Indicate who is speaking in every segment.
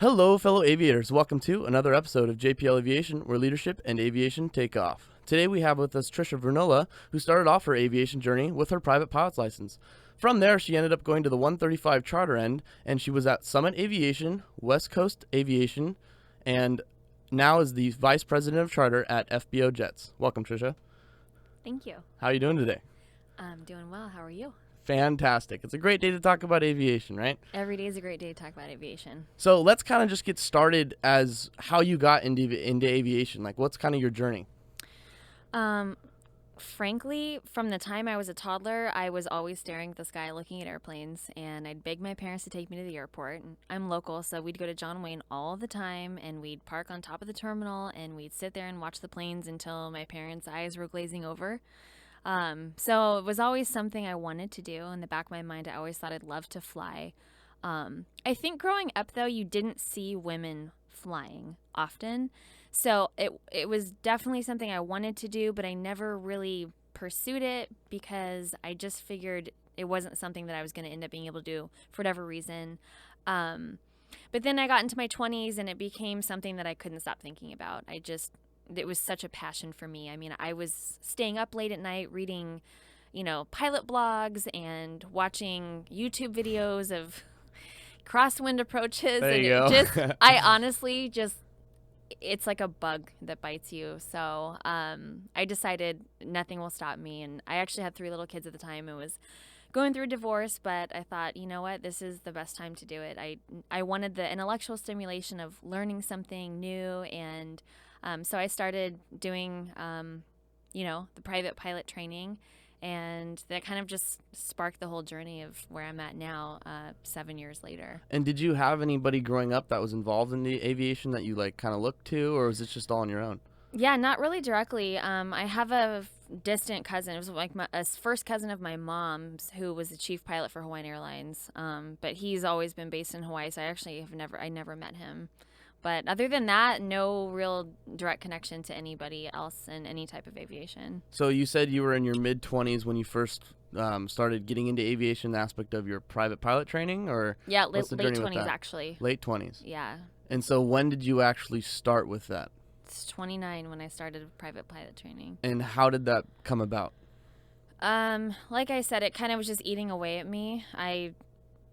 Speaker 1: Hello, fellow aviators. Welcome to another episode of JPL Aviation, where leadership and aviation take off. Today we have with us Tricia Vernola, who started off her aviation journey with her private pilot's license. From there, she ended up going to the 135 charter end, and she was at Summit Aviation, West Coast Aviation, and now is the vice president of charter at FBO Jets. Welcome, Tricia.
Speaker 2: Thank you.
Speaker 1: How are you doing today?
Speaker 2: I'm doing well. How are you?
Speaker 1: Fantastic. It's a great day to talk about aviation, right?
Speaker 2: Every day is a great day to talk about aviation.
Speaker 1: So let's kind of just get started as how you got into aviation. Like, what's kind of your journey?
Speaker 2: Frankly, from the time I was a toddler, I was always staring at the sky looking at airplanes, and I'd beg my parents to take me to the airport. And I'm local, so we'd go to John Wayne all the time, and we'd park on top of the terminal, and we'd sit there and watch the planes until my parents' eyes were glazing over. So it was always something I wanted to do. In the back of my mind, I always thought I'd love to fly. I think growing up, though, you didn't see women flying often. So it was definitely something I wanted to do, but I never really pursued it because I just figured it wasn't something that I was going to end up being able to do for whatever reason. But then I got into my 20s and it became something that I couldn't stop thinking about. It was such a passion for me. I mean, I was staying up late at night reading, pilot blogs and watching YouTube videos of crosswind approaches.
Speaker 1: There you go.
Speaker 2: I honestly just, it's like a bug that bites you. So I decided nothing will stop me. And I actually had 3 little kids at the time. It was going through a divorce, but I thought, you know what, this is the best time to do it. I wanted the intellectual stimulation of learning something new, and so I started doing, the private pilot training, and that kind of just sparked the whole journey of where I'm at now, 7 years later.
Speaker 1: And did you have anybody growing up that was involved in the aviation that you kind of looked to, or was it just all on your own?
Speaker 2: Yeah, not really directly. I have a distant cousin. It was like a first cousin of my mom's who was the chief pilot for Hawaiian Airlines. But he's always been based in Hawaii, so I never met him. But other than that, no real direct connection to anybody else in any type of aviation.
Speaker 1: So you said you were in your mid-20s when you first started getting into aviation aspect of your private pilot training, or
Speaker 2: yeah,
Speaker 1: late
Speaker 2: 20s actually.
Speaker 1: Late 20s.
Speaker 2: Yeah.
Speaker 1: And so when did you actually start with that?
Speaker 2: It's 29 when I started private pilot training.
Speaker 1: And how did that come about?
Speaker 2: Like I said, it kind of was just eating away at me.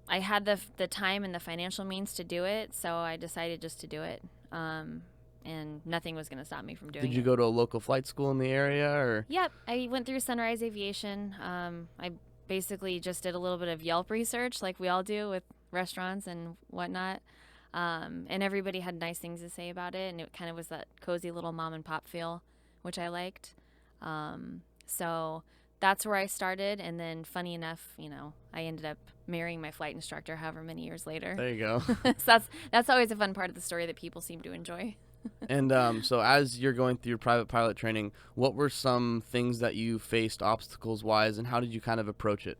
Speaker 2: I had the time and the financial means to do it, so I decided just to do it. And nothing was going to stop me from doing it.
Speaker 1: Did you go to a local flight school in the area, or?
Speaker 2: Yep, I went through Sunrise Aviation. I basically just did a little bit of Yelp research, like we all do with restaurants and whatnot. And everybody had nice things to say about it, and it kind of was that cozy little mom and pop feel, which I liked. So that's where I started, and then funny enough, I ended up marrying my flight instructor however many years later.
Speaker 1: There you go.
Speaker 2: So that's always a fun part of the story that people seem to enjoy.
Speaker 1: And so as you're going through your private pilot training, what were some things that you faced obstacles-wise, and how did you kind of approach it?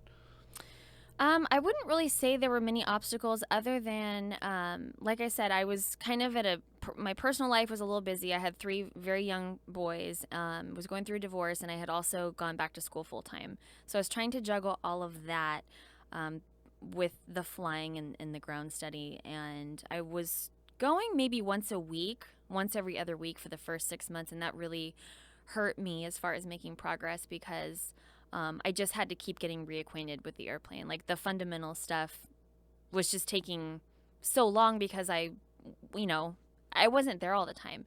Speaker 2: I wouldn't really say there were many obstacles other than, like I said, I was kind of my personal life was a little busy. I had 3 very young boys, was going through a divorce, and I had also gone back to school full time. So I was trying to juggle all of that with the flying and the ground study. And I was going maybe once every other week for the first 6 months, and that really hurt me as far as making progress because I just had to keep getting reacquainted with the airplane. Like the fundamental stuff was just taking so long because I wasn't there all the time.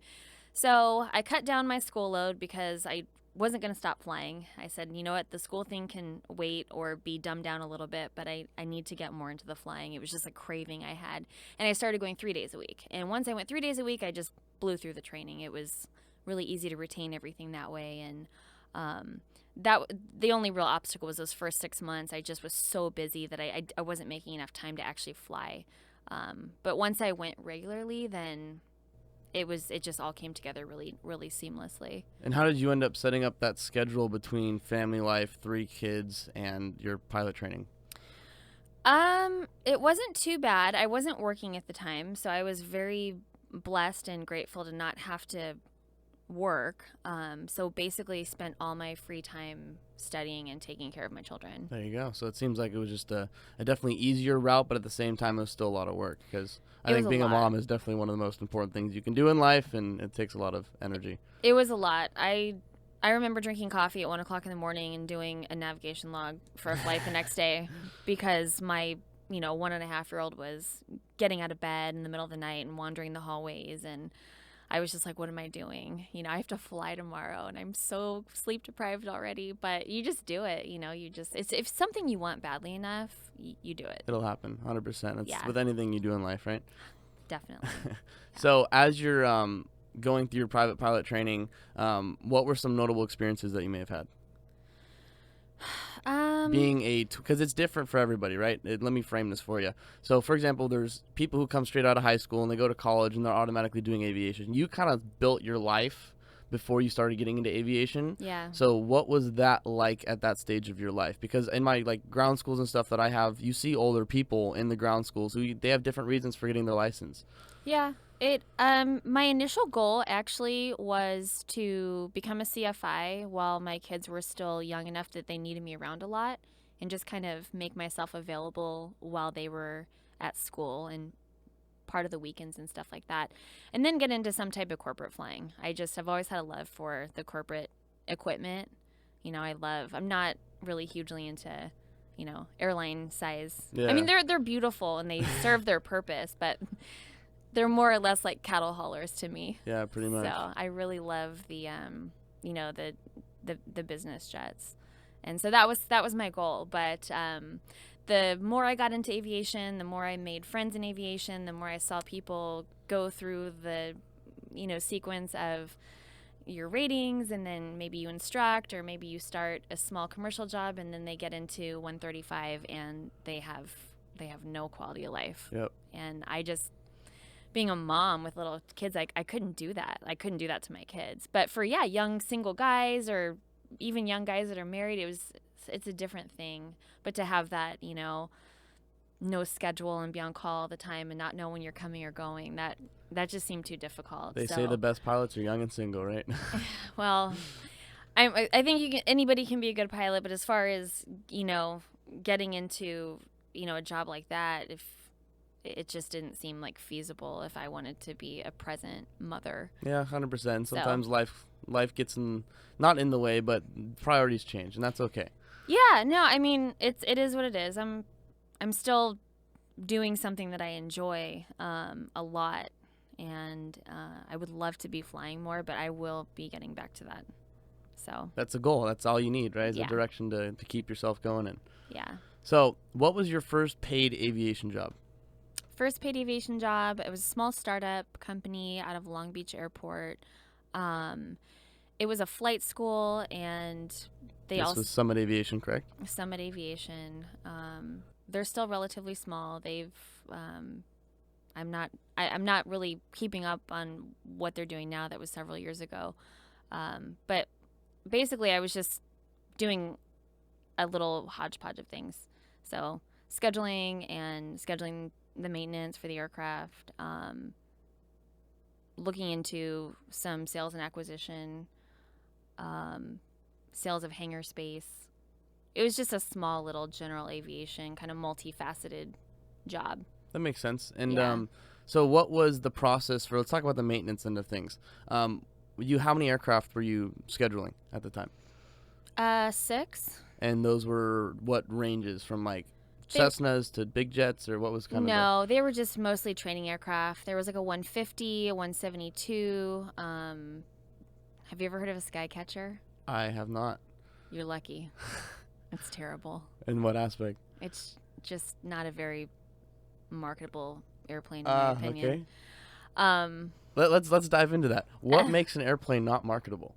Speaker 2: So I cut down my school load because I wasn't going to stop flying. I said, you know what, the school thing can wait or be dumbed down a little bit, but I need to get more into the flying. It was just a craving I had. And I started going 3 days a week. And once I went 3 days a week, I just blew through the training. It was really easy to retain everything that way. And the only real obstacle was those first 6 months. I just was so busy that I wasn't making enough time to actually fly. But once I went regularly, then it just all came together really, really seamlessly.
Speaker 1: And how did you end up setting up that schedule between family life, 3 kids, and your pilot training?
Speaker 2: It wasn't too bad. I wasn't working at the time, so I was very blessed and grateful to not have to work. So basically spent all my free time studying and taking care of my children.
Speaker 1: There you go. So it seems like it was just a definitely easier route, but at the same time, it was still a lot of work because I
Speaker 2: It
Speaker 1: think
Speaker 2: was a
Speaker 1: being a
Speaker 2: lot.
Speaker 1: mom is definitely one of the most important things you can do in life, and it takes a lot of energy.
Speaker 2: It was a lot. I remember drinking coffee at 1 o'clock in the morning and doing a navigation log for a flight the next day because my 1.5-year-old was getting out of bed in the middle of the night and wandering the hallways, and I was just like, what am I doing? I have to fly tomorrow and I'm so sleep deprived already, but you just do it. It's if something you want badly enough, you do it.
Speaker 1: It'll happen 100%. It's
Speaker 2: Yeah.
Speaker 1: with anything you do in life, right?
Speaker 2: Definitely.
Speaker 1: So as you're going through your private pilot training, what were some notable experiences that you may have had? Being because it's different for everybody, right? Let me frame this for you. So, for example, there's people who come straight out of high school and they go to college and they're automatically doing aviation. You kind of built your life before you started getting into aviation.
Speaker 2: Yeah.
Speaker 1: So, what was that like at that stage of your life? Because in my ground schools and stuff that I have, you see older people in the ground schools who they have different reasons for getting their license.
Speaker 2: Yeah. My initial goal actually was to become a CFI while my kids were still young enough that they needed me around a lot, and just kind of make myself available while they were at school and part of the weekends and stuff like that, and then get into some type of corporate flying. I've always had a love for the corporate equipment. I'm not really hugely into, airline size.
Speaker 1: Yeah.
Speaker 2: I mean, they're beautiful and they serve their purpose, but they're more or less like cattle haulers to me.
Speaker 1: Yeah, pretty much.
Speaker 2: So I really love the the business jets, and so that was my goal. But the more I got into aviation, the more I made friends in aviation, the more I saw people go through the sequence of your ratings, and then maybe you instruct, or maybe you start a small commercial job, and then they get into 135 and they have no quality of life.
Speaker 1: Yep.
Speaker 2: And being a mom with little kids, I couldn't do that. I couldn't do that to my kids. But for young single guys, or even young guys that are married, it's a different thing. But to have that, no schedule and be on call all the time and not know when you're coming or going, that just seemed too difficult.
Speaker 1: They say the best pilots are young and single, right?
Speaker 2: Well, I think anybody can be a good pilot, but as far as getting into a job like that, if it just didn't seem like feasible if I wanted to be a present mother.
Speaker 1: Yeah, 100%. Sometimes life gets not in the way, but priorities change, and that's okay.
Speaker 2: Yeah, no, I mean it is what it is. I'm still doing something that I enjoy a lot, and I would love to be flying more, but I will be getting back to that. So
Speaker 1: that's a goal. That's all you need, right? Is
Speaker 2: Yeah.
Speaker 1: a direction to keep yourself going in.
Speaker 2: yeah.
Speaker 1: So, what was your first paid aviation job?
Speaker 2: First paid aviation job, it was a small startup company out of Long Beach Airport. It was a flight school, and
Speaker 1: This was Summit Aviation, correct?
Speaker 2: Summit Aviation. They're still relatively small. I'm not really keeping up on what they're doing now. That was several years ago. But basically, I was just doing a little hodgepodge of things. So scheduling the maintenance for the aircraft, looking into some sales and acquisition, sales of hangar space. It was just a small little general aviation, kind of multifaceted job.
Speaker 1: That makes sense. And
Speaker 2: Yeah.
Speaker 1: so what was the process for? Let's talk about the maintenance end of things. How many aircraft were you scheduling at the time?
Speaker 2: 6.
Speaker 1: And those were what ranges from Cessnas to big jets, or what was kind of?
Speaker 2: No, they were just mostly training aircraft. There was a 150, a 172. Have you ever heard of a Skycatcher?
Speaker 1: I have not.
Speaker 2: You're lucky. It's terrible.
Speaker 1: In what aspect?
Speaker 2: It's just not a very marketable airplane, in my opinion.
Speaker 1: Okay. Let's dive into that. What makes an airplane not marketable?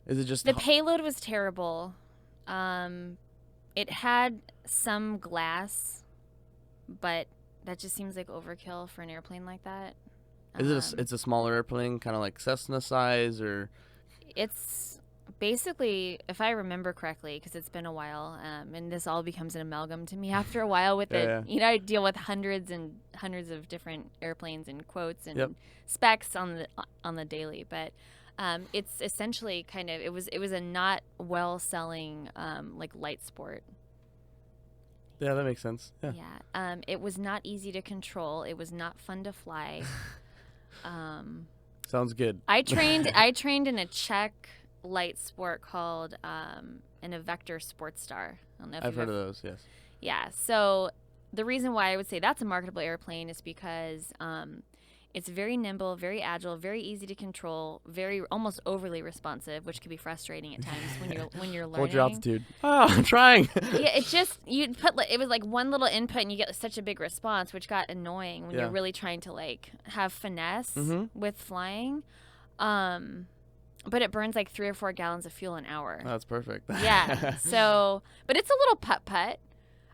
Speaker 1: Is it just
Speaker 2: The payload was terrible. It had some glass, but that just seems like overkill for an airplane like that.
Speaker 1: It's a smaller airplane, kind of like Cessna size, or?
Speaker 2: It's basically, if I remember correctly, because it's been a while, and this all becomes an amalgam to me after a while with it.
Speaker 1: Yeah.
Speaker 2: I deal with hundreds and hundreds of different airplanes and quotes and
Speaker 1: Yep.
Speaker 2: specs on the daily, but it's essentially kind of it was a not well selling like light sport.
Speaker 1: Yeah, that makes sense. Yeah.
Speaker 2: Yeah. It was not easy to control. It was not fun to fly.
Speaker 1: Sounds good.
Speaker 2: I trained in a Czech light sport called an Vector Sports Star. I don't know if
Speaker 1: I've
Speaker 2: you've
Speaker 1: heard
Speaker 2: ever-
Speaker 1: of those, yes.
Speaker 2: Yeah. So the reason why I would say that's a marketable airplane is because it's very nimble, very agile, very easy to control, very almost overly responsive, which can be frustrating at times when you're learning.
Speaker 1: Hold your altitude. Oh, I'm trying.
Speaker 2: Yeah, it just it was like one little input and you get such a big response, which got annoying when
Speaker 1: Yeah.
Speaker 2: you're really trying to like have finesse with flying. But it burns like 3 or 4 gallons of fuel an hour.
Speaker 1: That's perfect.
Speaker 2: Yeah. So, but it's a little putt.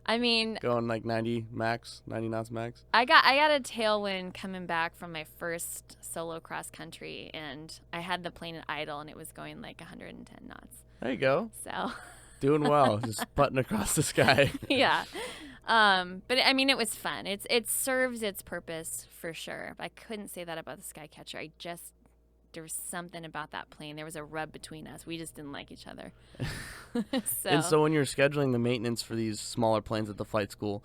Speaker 2: I mean,
Speaker 1: Going like 90 knots max.
Speaker 2: I got a tailwind coming back from my first solo cross country, and I had the plane at idle, and it was going like 110 knots.
Speaker 1: There you go.
Speaker 2: So,
Speaker 1: Doing well. Just putting across the sky.
Speaker 2: yeah. But I mean, it was fun. It serves its purpose for sure. But I couldn't say that about the Skycatcher. There was something about that plane. There was a rub between us. We just didn't like each other.
Speaker 1: And so when you're scheduling the maintenance for these smaller planes at the flight school,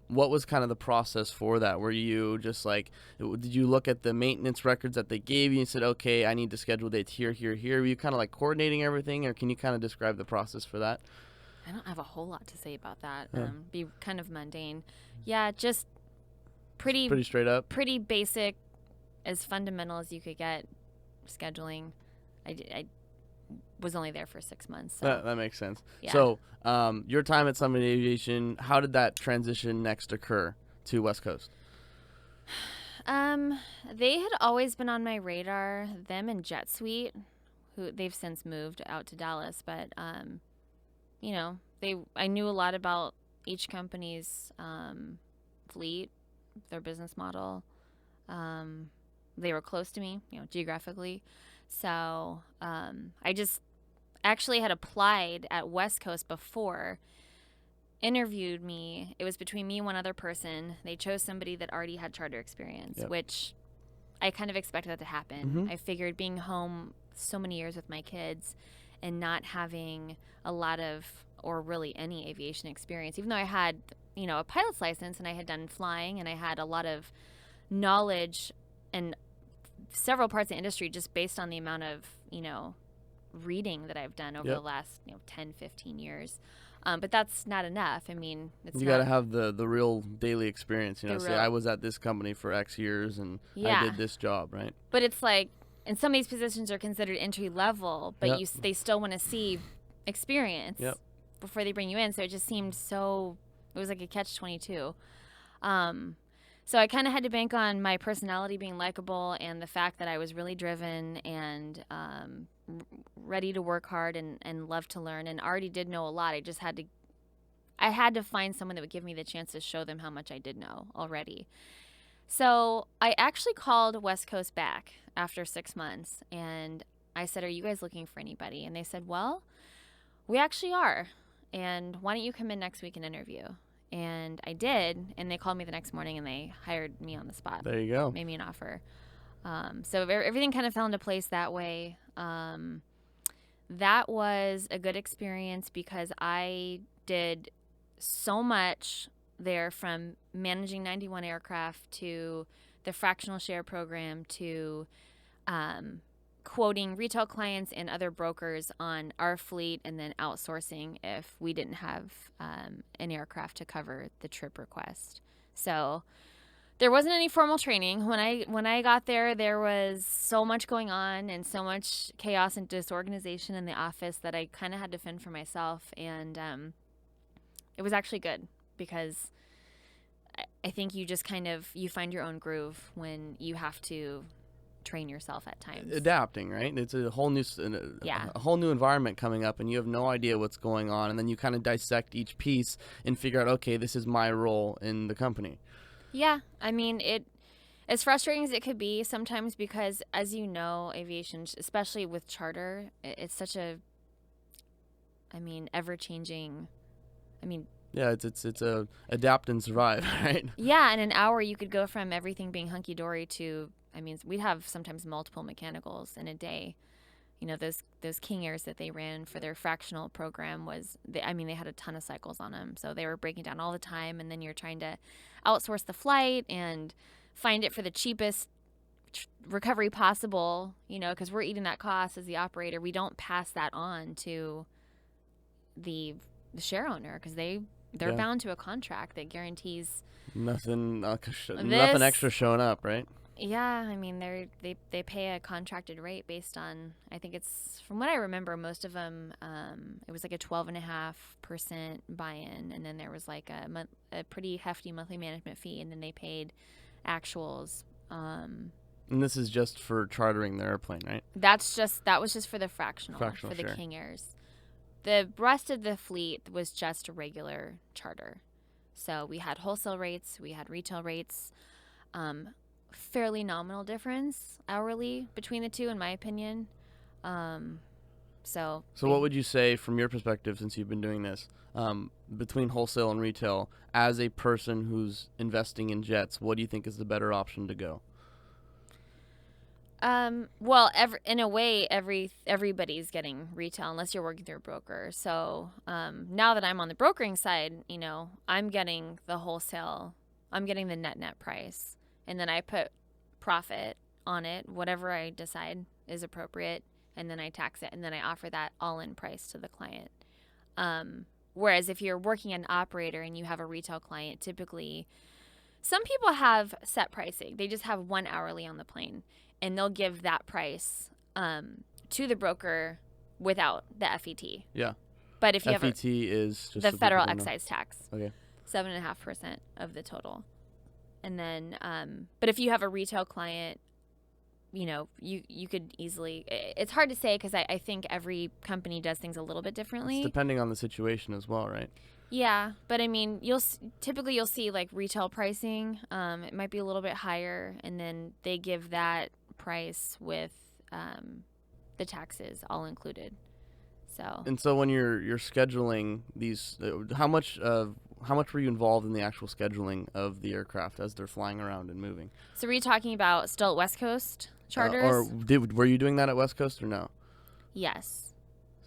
Speaker 1: what was kind of the process for that? Were you just like, did you look at the maintenance records that they gave you and said, okay, I need to schedule dates here, here, here? Were you kind of like coordinating everything, or can you kind of describe the process for that?
Speaker 2: I don't have a whole lot to say about that.
Speaker 1: Yeah.
Speaker 2: Be kind of mundane. Yeah, just pretty
Speaker 1: Straight up.
Speaker 2: pretty basic, as fundamental as you could get. Scheduling. I was only there for 6 months. So.
Speaker 1: That makes sense.
Speaker 2: Yeah.
Speaker 1: So your time at Summit Aviation, how did that transition next occur to West Coast?
Speaker 2: They had always been on my radar. Them and Jet Suite, who they've since moved out to Dallas, but you know, I knew a lot about each company's fleet, their business model. They were close to me, you know, geographically. So I just actually had applied at West Coast before, interviewed me. It was between me and one other person. They chose somebody that already had charter experience,
Speaker 1: Yep.
Speaker 2: which I kind of expected that to happen. I figured being home so many years with my kids and not having a lot of, or really any aviation experience, even though I had, you know, a pilot's license and I had done flying and I had a lot of knowledge and several parts of the industry just based on the amount of, you know, reading that I've done over
Speaker 1: Yep.
Speaker 2: the last, 10, 15 years. But that's not enough. I mean,
Speaker 1: You got to have the real daily experience, you know,
Speaker 2: The
Speaker 1: say
Speaker 2: real-
Speaker 1: I was at this company for X years and
Speaker 2: Yeah.
Speaker 1: I did this job, right?
Speaker 2: But it's like, and some of these positions are considered entry level, but
Speaker 1: Yep.
Speaker 2: they still want to see experience
Speaker 1: Yep.
Speaker 2: before they bring you in. So it just seemed it was like a catch-22. So I kind of had to bank on my personality being likable and the fact that I was really driven and ready to work hard and love to learn and already did know a lot. I had to find someone that would give me the chance to show them how much I did know already. So I actually called West Coast back after 6 months and I said, "Are you guys looking for anybody?" And they said, "Well, we actually are. And why don't you come in next week and interview?" And I did, and they called me the next morning and they hired me on the spot.
Speaker 1: There you go.
Speaker 2: Made me an offer. So everything kind of fell into place that way. That was a good experience because I did so much there, from managing 91 aircraft to the fractional share program to quoting retail clients and other brokers on our fleet, and then outsourcing if we didn't have an aircraft to cover the trip request. So there wasn't any formal training. When I got there was so much going on and so much chaos and disorganization in the office that I kind of had to fend for myself. And it was actually good because I think you just you find your own groove when you have to train yourself at times.
Speaker 1: Adapting, right? It's a whole new
Speaker 2: Yeah.
Speaker 1: a whole new environment coming up, and you have no idea what's going on, and then you kind of dissect each piece and figure out, okay, this is my role in the company.
Speaker 2: Yeah, I mean, as frustrating as it could be sometimes, because as you know, aviation, especially with charter, it's such a, ever-changing,
Speaker 1: Yeah, it's a adapt and survive, right?
Speaker 2: Yeah, in an hour you could go from everything being hunky dory to, I mean, we'd have sometimes multiple mechanicals in a day. Those King Airs that they ran for their fractional program they had a ton of cycles on them, so they were breaking down all the time, and then you're trying to outsource the flight and find it for the cheapest recovery possible, because we're eating that cost as the operator. We don't pass that on to the share owner because they're bound to a contract that guarantees
Speaker 1: Nothing extra
Speaker 2: this.
Speaker 1: showing up, right?
Speaker 2: Yeah, I mean they pay a contracted rate based on, I think it's, from what I remember, most of them it was like a 12.5% buy-in, and then there was like a pretty hefty monthly management fee, and then they paid actuals.
Speaker 1: And this is just for chartering the airplane, right?
Speaker 2: That was just for the fractional for the
Speaker 1: share.
Speaker 2: King Airs. The rest of the fleet was just a regular charter. So we had wholesale rates, we had retail rates. Fairly nominal difference hourly between the two, in my opinion. So
Speaker 1: what would you say from your perspective, since you've been doing this, between wholesale and retail, as a person who's investing in jets, what do you think is the better option to go?
Speaker 2: Well, in a way, everybody's getting retail unless you're working through a broker. So now that I'm on the brokering side, I'm getting the wholesale. I'm getting the net price. And then I put profit on it, whatever I decide is appropriate, and then I tax it, and then I offer that all-in price to the client. Whereas if you're working an operator and you have a retail client, typically some people have set pricing. They just have 1 hourly on the plane, and they'll give that price to the broker without the FET.
Speaker 1: Yeah.
Speaker 2: But if you
Speaker 1: FET is just
Speaker 2: the federal excise tax.
Speaker 1: Okay.
Speaker 2: 7.5% of the total. And then, but if you have a retail client, you could easily, it's hard to say because I think every company does things a little bit differently.
Speaker 1: It's depending on the situation as well, right?
Speaker 2: Yeah. But I mean, you'll see like retail pricing. It might be a little bit higher, and then they give that price with the taxes all included.
Speaker 1: So when you're scheduling these, how much were you involved in the actual scheduling of the aircraft as they're flying around and moving?
Speaker 2: So were you talking about still at West Coast charters?
Speaker 1: Were you doing that at West Coast or no?
Speaker 2: Yes.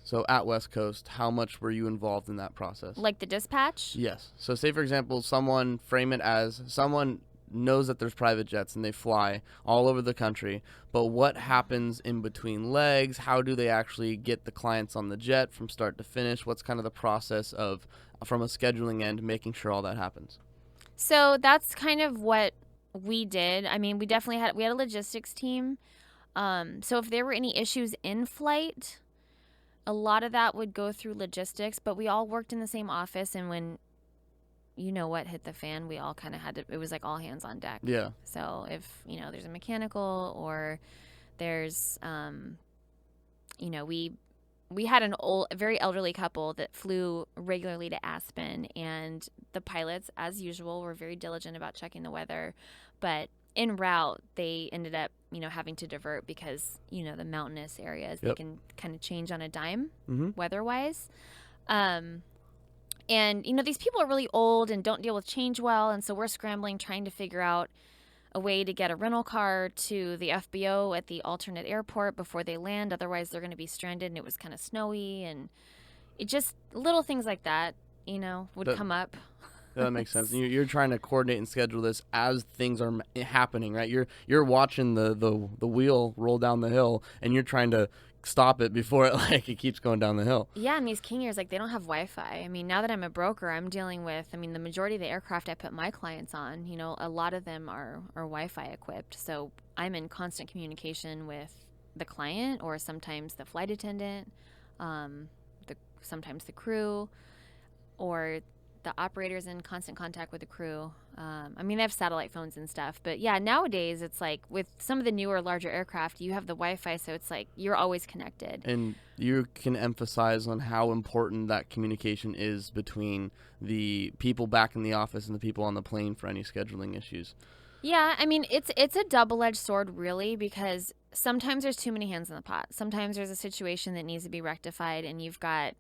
Speaker 1: So at West Coast, how much were you involved in that process?
Speaker 2: Like the dispatch?
Speaker 1: Yes. So say, for example, someone knows that there's private jets and they fly all over the country, but what happens in between legs? How do they actually get the clients on the jet from start to finish? What's kind of the process of, from a scheduling end, making sure all that happens?
Speaker 2: So that's kind of what we did. I mean, we had a logistics team. So if there were any issues in flight, a lot of that would go through logistics, but we all worked in the same office, and when what hit the fan, we all kind of it was like all hands on deck.
Speaker 1: Yeah.
Speaker 2: So if, there's a mechanical or there's, we had a very elderly couple that flew regularly to Aspen, and the pilots, as usual, were very diligent about checking the weather. But en route, they ended up, having to divert because, the mountainous areas, They can kind of change on a dime weather-wise. And, these people are really old and don't deal with change well. And so we're scrambling, trying to figure out a way to get a rental car to the FBO at the alternate airport before they land. Otherwise, they're going to be stranded. And it was kind of snowy. And it just, little things like that, would come up.
Speaker 1: That makes sense. You're trying to coordinate and schedule this as things are happening, right? You're watching the wheel roll down the hill, and you're trying to stop it before it keeps going down the hill.
Speaker 2: Yeah, and these King Airs, they don't have Wi-Fi. I mean, now that I'm a broker, I'm dealing with, the majority of the aircraft I put my clients on, a lot of them are Wi-Fi equipped. So I'm in constant communication with the client, or sometimes the flight attendant, sometimes the crew, or the operator's in constant contact with the crew. They have satellite phones and stuff. But yeah, nowadays it's like with some of the newer, larger aircraft, you have the Wi-Fi, so it's like you're always connected.
Speaker 1: And you can emphasize on how important that communication is between the people back in the office and the people on the plane for any scheduling issues.
Speaker 2: Yeah, it's a double-edged sword, really, because sometimes there's too many hands in the pot. Sometimes there's a situation that needs to be rectified, and you've got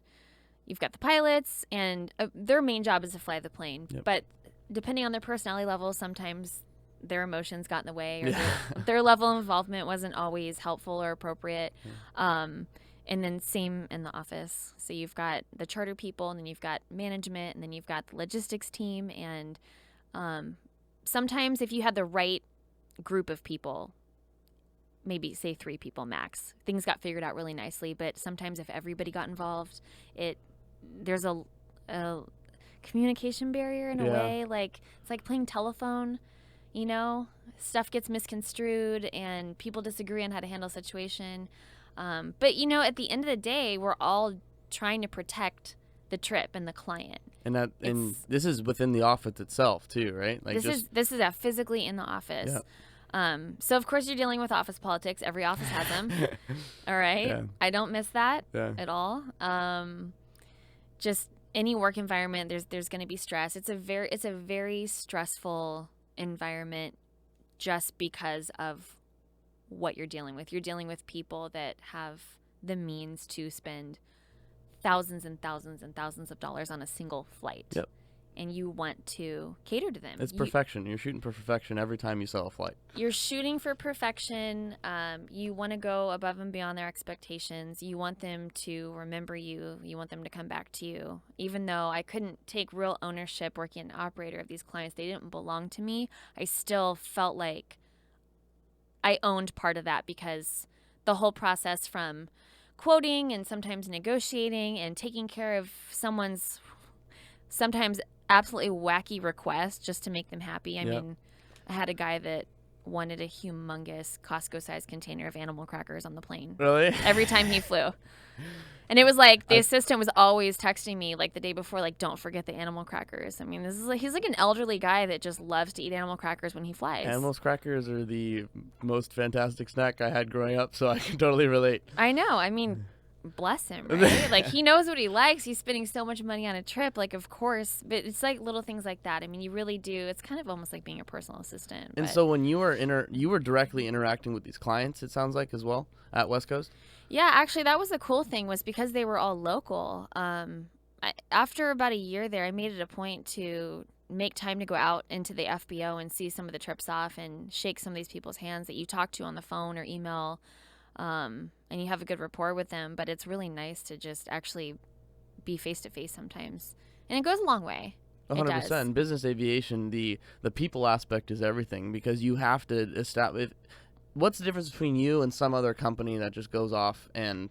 Speaker 2: you've got the pilots, and their main job is to fly the plane.
Speaker 1: Yep.
Speaker 2: But depending on their personality level, sometimes their emotions got in the way, or
Speaker 1: Yeah.
Speaker 2: their level of involvement wasn't always helpful or appropriate.
Speaker 1: Yeah.
Speaker 2: And then same in the office. So you've got the charter people, and then you've got management, and then you've got the logistics team. And sometimes if you had the right group of people, maybe say 3 people max, things got figured out really nicely. But sometimes if everybody got involved, there's a communication barrier in a way. Like, it's like playing telephone, stuff gets misconstrued and people disagree on how to handle a situation. But at the end of the day, we're all trying to protect the trip and the client.
Speaker 1: And this is within the office itself too, right? Like
Speaker 2: this is physically in the office.
Speaker 1: Yeah.
Speaker 2: So of course you're dealing with office politics. Every office has them. All right.
Speaker 1: Yeah.
Speaker 2: I don't miss that
Speaker 1: Yeah.
Speaker 2: at all. Just any work environment, there's going to be stress. It's a very stressful environment just because of what you're dealing with. You're dealing with people that have the means to spend thousands and thousands and thousands of dollars on a single flight.
Speaker 1: Yep.
Speaker 2: And you want to cater to them.
Speaker 1: It's perfection. You're shooting for perfection every time you sell a flight.
Speaker 2: You're shooting for perfection. You want to go above and beyond their expectations. You want them to remember you. You want them to come back to you. Even though I couldn't take real ownership working an operator of these clients, they didn't belong to me, I still felt like I owned part of that, because the whole process from quoting and sometimes negotiating and taking care of someone's sometimes absolutely wacky request just to make them happy. I mean, I had a guy that wanted a humongous Costco-sized container of animal crackers on the plane.
Speaker 1: Really?
Speaker 2: Every time he flew. And it was like the assistant was always texting me like the day before, like, don't forget the animal crackers. I mean, he's like an elderly guy that just loves to eat animal crackers when he flies.
Speaker 1: Animal crackers are the most fantastic snack I had growing up, so I can totally relate.
Speaker 2: I know. I mean, bless him, right? Like, he knows what he likes. He's spending so much money on a trip, like, of course. But it's like little things like that. I mean, you really do. It's kind of almost like being a personal assistant.
Speaker 1: And so when you were directly interacting with these clients, it sounds like, as well, at West Coast?
Speaker 2: Yeah, actually, that was the cool thing, was because they were all local. After about a year there, I made it a point to make time to go out into the FBO and see some of the trips off and shake some of these people's hands that you talk to on the phone or email, and you have a good rapport with them. But it's really nice to just actually be face-to-face sometimes. And it goes a long way.
Speaker 1: 100%. In business aviation, the people aspect is everything, because you have to establish. What's the difference between you and some other company that just goes off and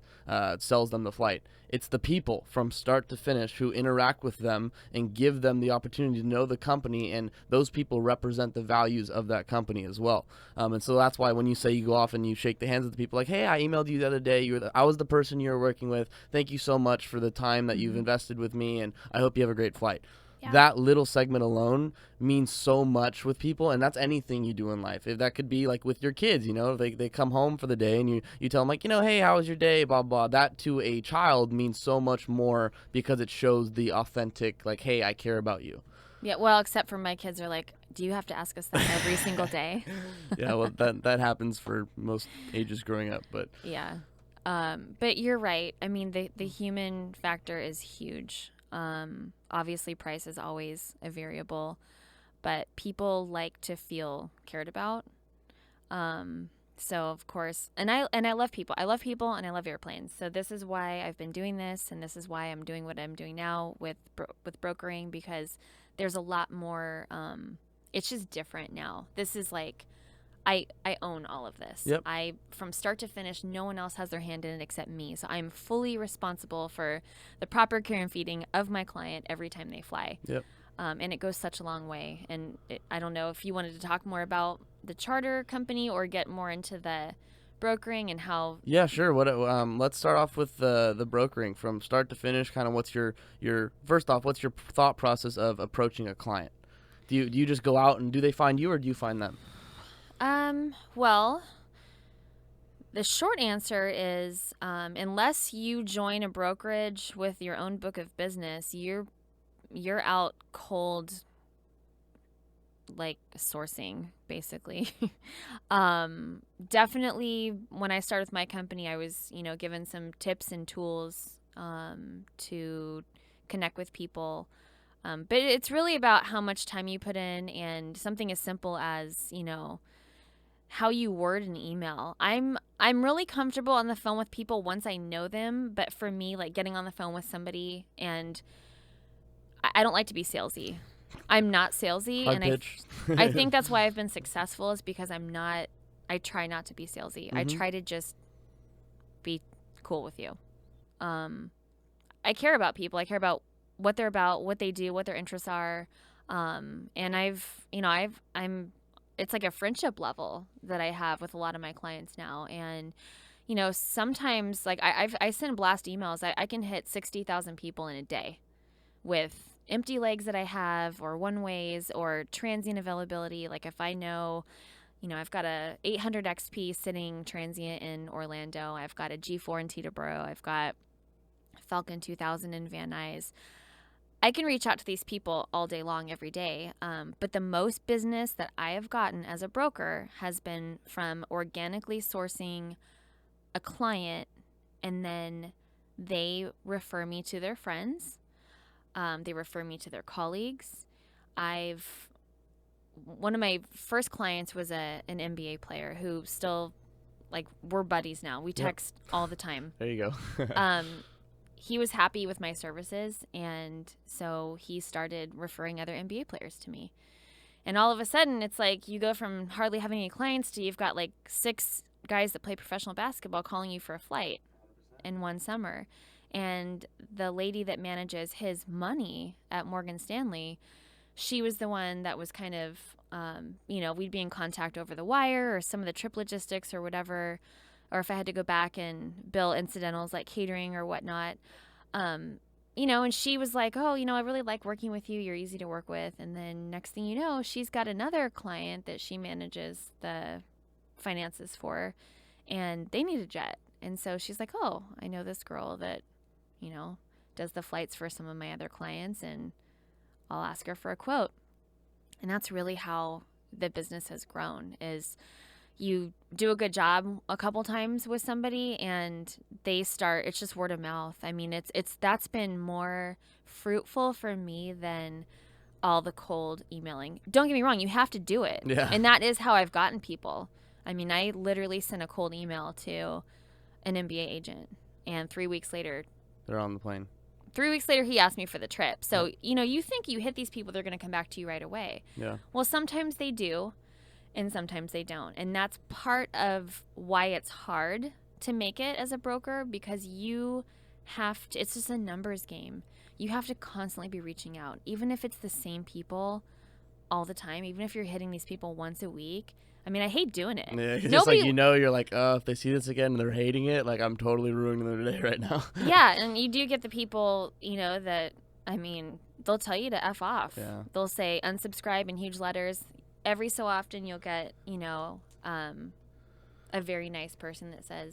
Speaker 1: sells them the flight? It's the people from start to finish who interact with them and give them the opportunity to know the company, and those people represent the values of that company as well. And so that's why when you say you go off and you shake the hands of the people, like, hey, I emailed you the other day. I was the person you were working with. Thank you so much for the time that you've invested with me, and I hope you have a great flight. Yeah. That little segment alone means so much with people, and that's anything you do in life. If that could be like with your kids, they come home for the day and you tell them, like, hey, how was your day, blah, blah. That to a child means so much more, because it shows the authentic, like, hey, I care about you.
Speaker 2: Yeah, well, except for my kids are like, do you have to ask us that every single day?
Speaker 1: Yeah, well, that happens for most ages growing up, but
Speaker 2: yeah. But you're right. I mean, the human factor is huge. Obviously price is always a variable, but people like to feel cared about. So of course, and I love people. I love people and I love airplanes. So this is why I've been doing this, and this is why I'm doing what I'm doing now with brokering, because there's a lot more, it's just different now. This is like, I own all of this.
Speaker 1: Yep.
Speaker 2: From start to finish, no one else has their hand in it except me. So I'm fully responsible for the proper care and feeding of my client every time they fly.
Speaker 1: Yep.
Speaker 2: And it goes such a long way. And I don't know if you wanted to talk more about the charter company or get more into the brokering and how.
Speaker 1: Yeah, sure. Let's start off with the brokering from start to finish. Kind of what's your first off, what's your thought process of approaching a client? Do you just go out and do they find you, or do you find them?
Speaker 2: Well, the short answer is, unless you join a brokerage with your own book of business, you're out cold, like, sourcing, basically. Definitely when I started with my company, I was, given some tips and tools to connect with people. But it's really about how much time you put in, and something as simple as, how you word an email. I'm really comfortable on the phone with people once I know them, but for me, like getting on the phone with somebody, and I don't like to be salesy. I'm not salesy,
Speaker 1: Hard
Speaker 2: and
Speaker 1: pitch.
Speaker 2: I think that's why I've been successful, is because I try not to be salesy. I try to just be cool with you. I care about people. I care about what they're about, what they do, what their interests are. And it's like a friendship level that I have with a lot of my clients now. And, sometimes like I send blast emails. I can hit 60,000 people in a day with empty legs that I have, or one ways, or transient availability. Like if I know, I've got a 800 XP sitting transient in Orlando. I've got a G4 in Teterboro. I've got Falcon 2000 in Van Nuys. I can reach out to these people all day long, every day. But the most business that I have gotten as a broker has been from organically sourcing a client, and then they refer me to their friends. They refer me to their colleagues. One of my first clients was an NBA player who still, like, we're buddies now. We text all the time.
Speaker 1: There you go.
Speaker 2: He was happy with my services, and so he started referring other NBA players to me. And all of a sudden, it's like you go from hardly having any clients to you've got like 6 guys that play professional basketball calling you for a flight in one summer. And the lady that manages his money at Morgan Stanley, she was the one that was kind of, we'd be in contact over the wire or some of the trip logistics or whatever, or if I had to go back and bill incidentals like catering or whatnot. And she was like, oh, I really like working with you. You're easy to work with. And then next thing you know, she's got another client that she manages the finances for, and they need a jet. And so she's like, oh, I know this girl that, does the flights for some of my other clients, and I'll ask her for a quote. And that's really how the business has grown, is you do a good job a couple times with somebody and it's just word of mouth. I mean, that's been more fruitful for me than all the cold emailing. Don't get me wrong, you have to do it.
Speaker 1: Yeah.
Speaker 2: And that is how I've gotten people. I mean, I literally sent a cold email to an MBA agent, and 3 weeks later,
Speaker 1: They're on the plane.
Speaker 2: 3 weeks later, he asked me for the trip. So, you think you hit these people, they're going to come back to you right away.
Speaker 1: Yeah.
Speaker 2: Well, sometimes they do, and sometimes they don't. And that's part of why it's hard to make it as a broker, because you have to, it's just a numbers game. You have to constantly be reaching out, even if it's the same people all the time, even if you're hitting these people once a week. I mean, I hate doing it.
Speaker 1: Yeah, just like, you're like, if they see this again and they're hating it, like, I'm totally ruining their day right now.
Speaker 2: Yeah, and you do get the people, that, I mean, they'll tell you to F off.
Speaker 1: Yeah.
Speaker 2: They'll say unsubscribe in huge letters. Every so often you'll get, a very nice person that says,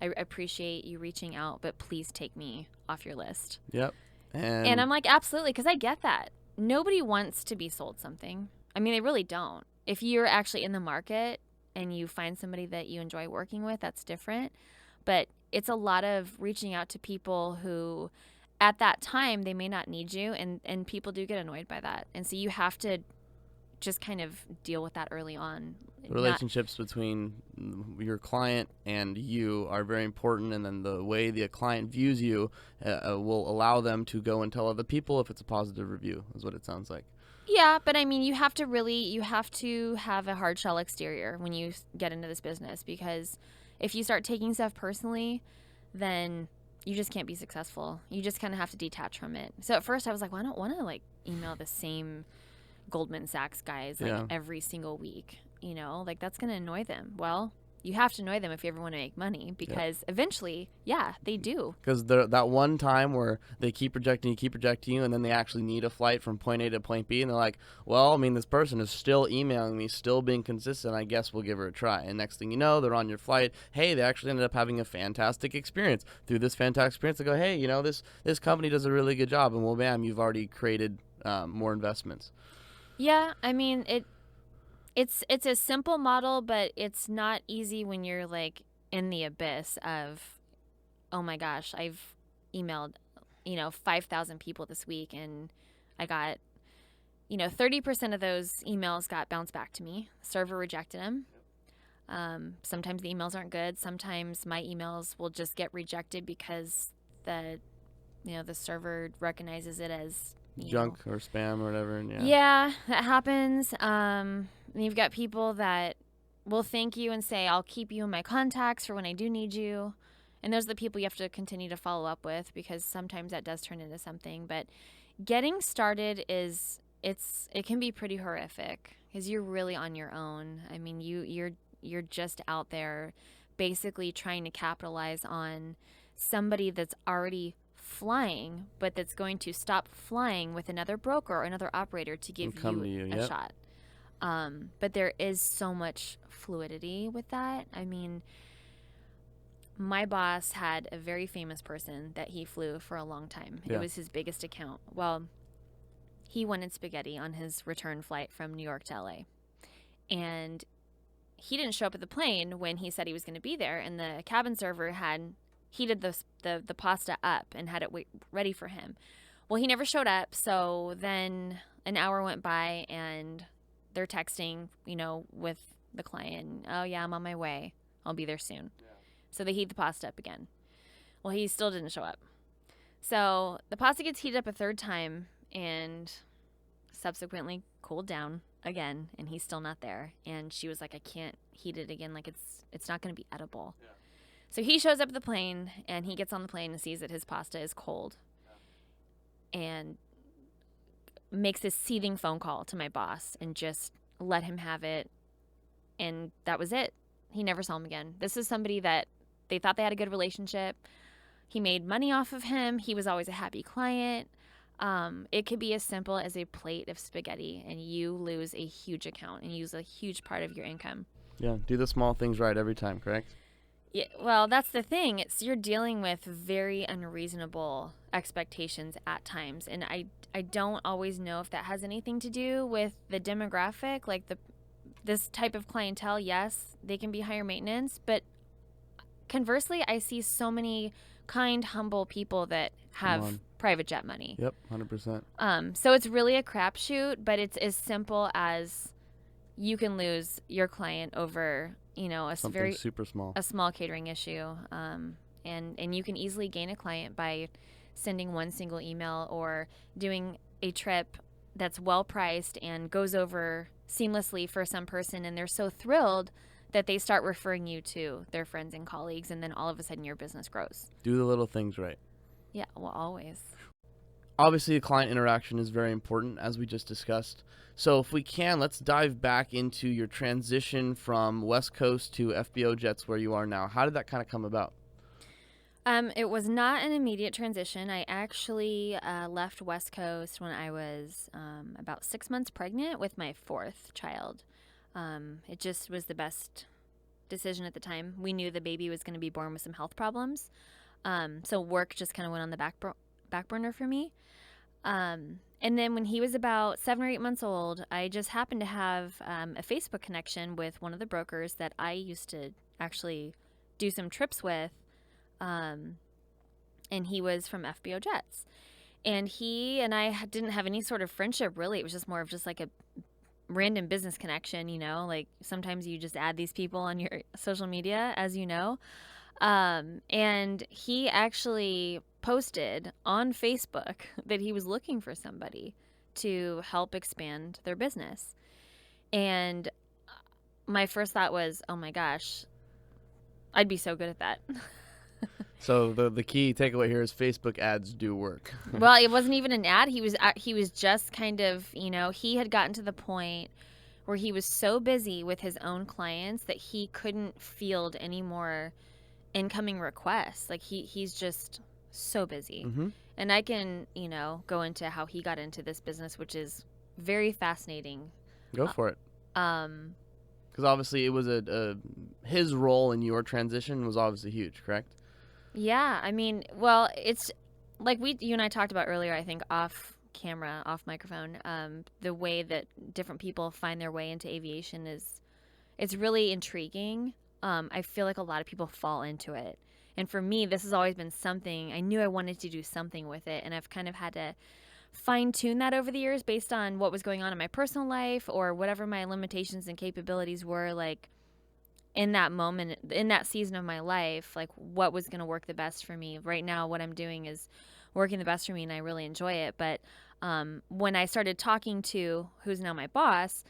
Speaker 2: I appreciate you reaching out, but please take me off your list.
Speaker 1: Yep.
Speaker 2: And I'm like, absolutely, because I get that. Nobody wants to be sold something. I mean, they really don't. If you're actually in the market and you find somebody that you enjoy working with, that's different. But it's a lot of reaching out to people who, at that time, they may not need you, and people do get annoyed by that. And so you have to just kind of deal with that early on.
Speaker 1: Relationships between your client and you are very important, and then the way the client views you will allow them to go and tell other people if it's a positive review, is what it sounds like.
Speaker 2: Yeah, but I mean, you have to have a hard shell exterior when you get into this business, because if you start taking stuff personally, then you just can't be successful. You just kind of have to detach from it. So at first I was like, well, I don't want to like email the same Goldman Sachs guys like every single week, like that's going to annoy them. Well, you have to annoy them if you ever want to make money, because eventually, they do.
Speaker 1: Because that one time where they keep rejecting you, and then they actually need a flight from point A to point B, and they're like, well, I mean, this person is still emailing me, still being consistent, I guess we'll give her a try. And next thing you know, they're on your flight. Hey, they actually ended up having a fantastic experience. Through this fantastic experience, they go, hey, this company does a really good job, and well, bam, you've already created more investments.
Speaker 2: Yeah, I mean, it's a simple model, but it's not easy when you're like in the abyss of, oh my gosh, I've emailed, 5,000 people this week, and I got, 30% of those emails got bounced back to me. Server rejected them. Sometimes the emails aren't good. Sometimes my emails will just get rejected because the server recognizes it as
Speaker 1: junk or spam or whatever. And
Speaker 2: yeah, that happens. And you've got people that will thank you and say, I'll keep you in my contacts for when I do need you. And those are the people you have to continue to follow up with, because sometimes that does turn into something. But getting started it can be pretty horrific, because you're really on your own. I mean, you're just out there basically trying to capitalize on somebody that's already flying, but that's going to stop flying with another broker or another operator to give you a shot. But there is so much fluidity with that. I mean, my boss had a very famous person that he flew for a long time.
Speaker 1: Yeah.
Speaker 2: It was his biggest account. Well, he wanted spaghetti on his return flight from New York to LA. And he didn't show up at the plane when he said he was going to be there, and the cabin server had heated the pasta up and had it ready for him. Well, he never showed up, so then an hour went by, and they're texting, with the client, oh yeah, I'm on my way. I'll be there soon. Yeah. So they heat the pasta up again. Well, he still didn't show up. So the pasta gets heated up a third time and subsequently cooled down again, and he's still not there. And she was like, I can't heat it again. Like, it's not going to be edible. Yeah. So he shows up at the plane, and he gets on the plane and sees that his pasta is cold. Yeah. And makes this seething phone call to my boss and just let him have it. And that was it. He never saw him again. This is somebody that they thought they had a good relationship. He made money off of him. He was always a happy client. It could be as simple as a plate of spaghetti, and you lose a huge account and you lose a huge part of your income.
Speaker 1: Yeah, do the small things right every time, correct?
Speaker 2: Yeah, well, that's the thing. You're dealing with very unreasonable expectations at times, and I don't always know if that has anything to do with the demographic, like this type of clientele. Yes, they can be higher maintenance, but conversely, I see so many kind, humble people that have private jet money.
Speaker 1: Yep, 100%.
Speaker 2: So it's really a crapshoot, but it's as simple as you can lose your client over,
Speaker 1: something super small,
Speaker 2: a small catering issue. And you can easily gain a client by sending one single email or doing a trip that's well priced and goes over seamlessly for some person, and they're so thrilled that they start referring you to their friends and colleagues, and then all of a sudden your business grows.
Speaker 1: Do the little things right.
Speaker 2: Yeah, well, always.
Speaker 1: Obviously, client interaction is very important, as we just discussed. So if we can, let's dive back into your transition from West Coast to FBO Jets, where you are now. How did that kind of come about?
Speaker 2: It was not an immediate transition. I actually left West Coast when I was about 6 months pregnant with my fourth child. It just was the best decision at the time. We knew the baby was going to be born with some health problems. So work just kind of went on the back burner for me. And then when he was about 7 or 8 months old, I just happened to have a Facebook connection with one of the brokers that I used to actually do some trips with. And he was from FBO Jets. And he and I didn't have any sort of friendship, really. It was just more of just like a random business connection, like sometimes you just add these people on your social media, as you know. And he actually posted on Facebook that he was looking for somebody to help expand their business. And my first thought was, oh my gosh, I'd be so good at that.
Speaker 1: So the key takeaway here is Facebook ads do work.
Speaker 2: Well, it wasn't even an ad. He was just kind of, he had gotten to the point where he was so busy with his own clients that he couldn't field any more incoming requests. Like he's just so busy. Mm-hmm. And I can, go into how he got into this business, which is very fascinating.
Speaker 1: Go for it. Because obviously it was his role in your transition was obviously huge, correct?
Speaker 2: Yeah, I mean, well, it's like you and I talked about earlier, I think off camera, off microphone, the way that different people find their way into aviation it's really intriguing. I feel like a lot of people fall into it. And for me, this has always been something, I knew I wanted to do something with it. And I've kind of had to fine tune that over the years based on what was going on in my personal life or whatever my limitations and capabilities were, like in that moment, in that season of my life, like what was going to work the best for me. Right now, what I'm doing is working the best for me and I really enjoy it. But when I started talking to who's now my boss,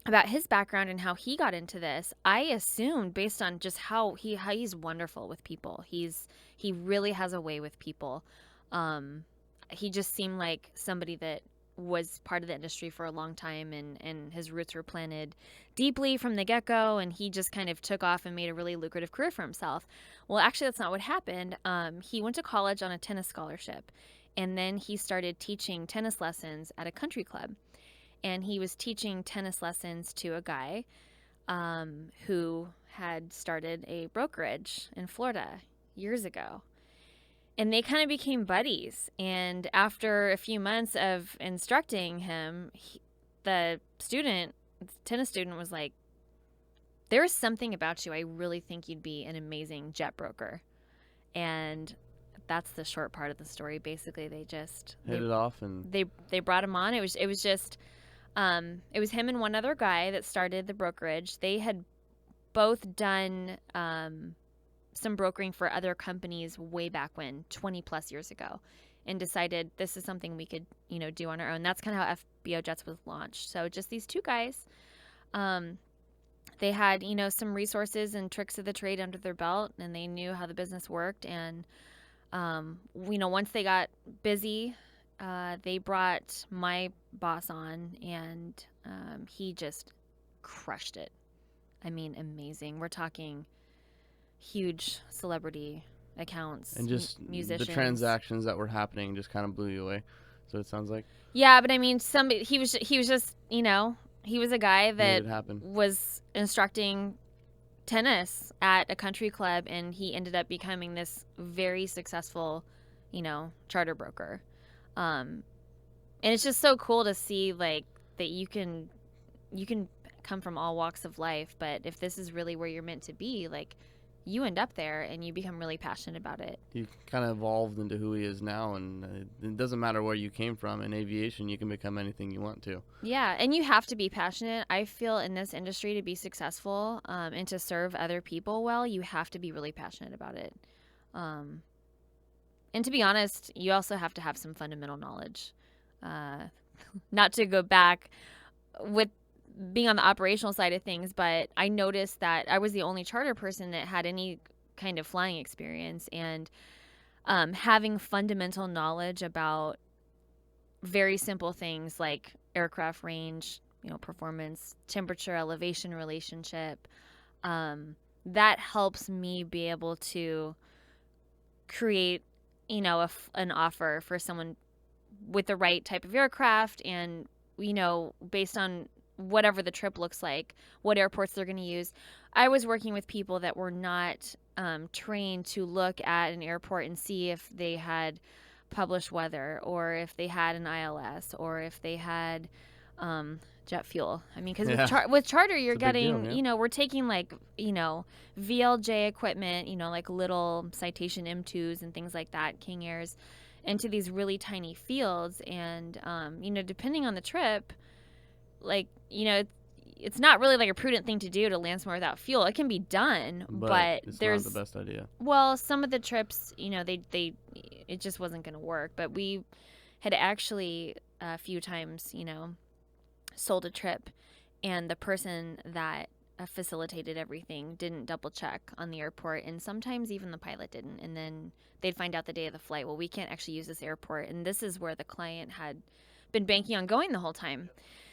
Speaker 2: about his background and how he got into this, I assumed based on just how he's wonderful with people. He really has a way with people. He just seemed like somebody that was part of the industry for a long time, and his roots were planted deeply from the get-go, and he just kind of took off and made a really lucrative career for himself. Well, actually, that's not what happened. He went to college on a tennis scholarship, and then he started teaching tennis lessons at a country club. And he was teaching tennis lessons to a guy who had started a brokerage in Florida years ago. And they kind of became buddies. And after a few months of instructing him, the tennis student was like, "There's something about you. I really think you'd be an amazing jet broker." And that's the short part of the story. Basically, they just
Speaker 1: hit it off, and
Speaker 2: they brought him on. It was just it was him and one other guy that started the brokerage. They had both done some brokering for other companies way back when, 20 plus years ago, and decided this is something we could, do on our own. That's kind of how FBO Jets was launched. So just these two guys, they had, some resources and tricks of the trade under their belt, and they knew how the business worked. And, once they got busy, they brought my boss on, and he just crushed it. I mean, amazing. We're talking huge celebrity accounts
Speaker 1: and just
Speaker 2: musicians.
Speaker 1: The transactions that were happening just kind of blew you away. So it sounds like.
Speaker 2: Yeah, but I mean, he was just, he was a guy that was instructing tennis at a country club, and he ended up becoming this very successful, charter broker. And it's just so cool to see, like, that you can come from all walks of life, but if this is really where you're meant to be, like, you end up there and you become really passionate about it.
Speaker 1: You kind of evolved into who he is now, and it doesn't matter where you came from. In aviation, you can become anything you want to.
Speaker 2: Yeah, and you have to be passionate. I feel in this industry, to be successful and to serve other people well, you have to be really passionate about it. And to be honest, you also have to have some fundamental knowledge. Not to go back with being on the operational side of things, but I noticed that I was the only charter person that had any kind of flying experience, and having fundamental knowledge about very simple things like aircraft range, performance, temperature, elevation relationship, that helps me be able to create, an offer for someone with the right type of aircraft, and, based on whatever the trip looks like, what airports they're going to use. I was working with people that were not trained to look at an airport and see if they had published weather, or if they had an ILS, or if they had jet fuel. I mean, because with charter, you're getting, deal, we're taking like, VLJ equipment, like little Citation M2s and things like that, King Airs, into these really tiny fields. And, depending on the trip, like, it's not really like a prudent thing to do to land somewhere without fuel. It can be done, but
Speaker 1: it's
Speaker 2: there's
Speaker 1: not the best idea.
Speaker 2: Well, some of the trips, it just wasn't going to work. But we had actually a few times, sold a trip, and the person that facilitated everything didn't double check on the airport, and sometimes even the pilot didn't. And then they'd find out the day of the flight, well, we can't actually use this airport, and this is where the client had been banking on going the whole time.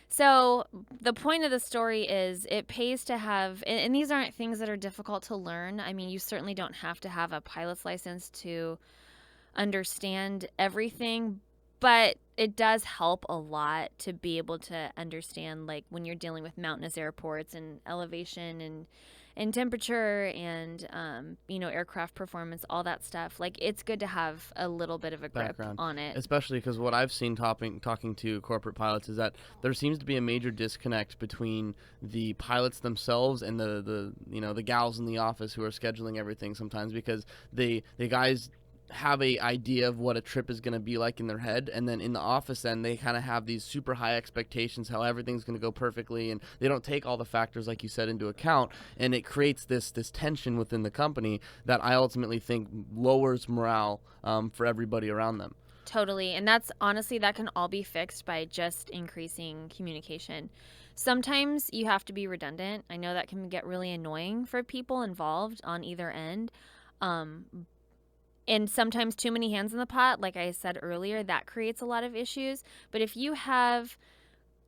Speaker 2: So the point of the story is it pays to have, and these aren't things that are difficult to learn. I mean, you certainly don't have to have a pilot's license to understand everything, but it does help a lot to be able to understand, like, when you're dealing with mountainous airports and elevation and temperature and aircraft performance, all that stuff. Like, it's good to have a little bit of a grip
Speaker 1: Background
Speaker 2: on it.
Speaker 1: Especially because what I've seen talking to corporate pilots is that there seems to be a major disconnect between the pilots themselves and the gals in the office who are scheduling everything sometimes, because the guys have a idea of what a trip is going to be like in their head, and then in the office then they kind of have these super high expectations how everything's going to go perfectly, and they don't take all the factors like you said into account, and it creates this tension within the company that I ultimately think lowers morale for everybody around them.
Speaker 2: Totally. And that's honestly, that can all be fixed by just increasing communication. Sometimes you have to be redundant. I know that can get really annoying for people involved on either end. Um, and sometimes too many hands in the pot, like I said earlier, that creates a lot of issues. But if you have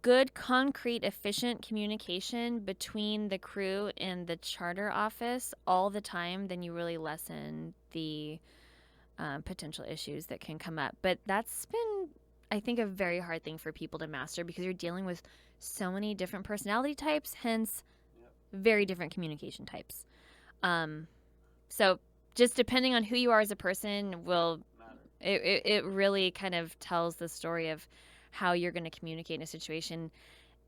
Speaker 2: good, concrete, efficient communication between the crew and the charter office all the time, then you really lessen the potential issues that can come up. But that's been, I think, a very hard thing for people to master, because you're dealing with so many different personality types, hence very different communication types. So just depending on who you are as a person it really kind of tells the story of how you're going to communicate in a situation.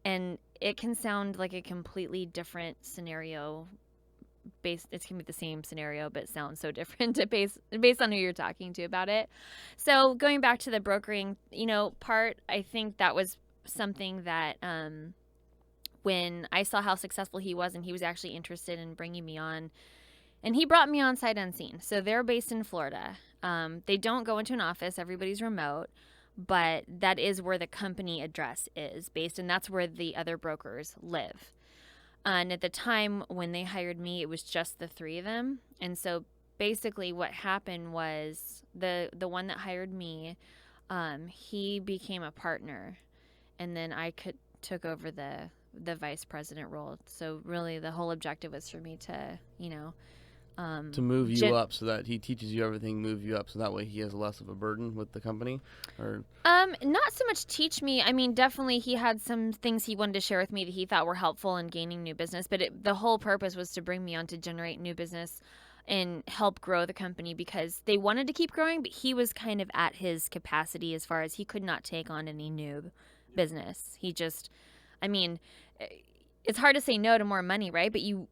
Speaker 2: And it can sound like a completely different scenario. It's going to be the same scenario, but sounds so different based on who you're talking to about it. So going back to the brokering, part, I think that was something that when I saw how successful he was, and he was actually interested in bringing me on, and he brought me on sight unseen. So they're based in Florida. They don't go into an office. Everybody's remote. But that is where the company address is based, and that's where the other brokers live. And at the time when they hired me, it was just the three of them. And so basically what happened was the one that hired me, he became a partner. And then I took over the vice president role. So really the whole objective was for me to,
Speaker 1: to move you up, so that he teaches you everything, move you up, so that way he has less of a burden with the company? Or
Speaker 2: not so much teach me. I mean, definitely he had some things he wanted to share with me that he thought were helpful in gaining new business, but the whole purpose was to bring me on to generate new business and help grow the company, because they wanted to keep growing, but he was kind of at his capacity as far as he could not take on any new business. He just, I mean, it's hard to say no to more money, right? But you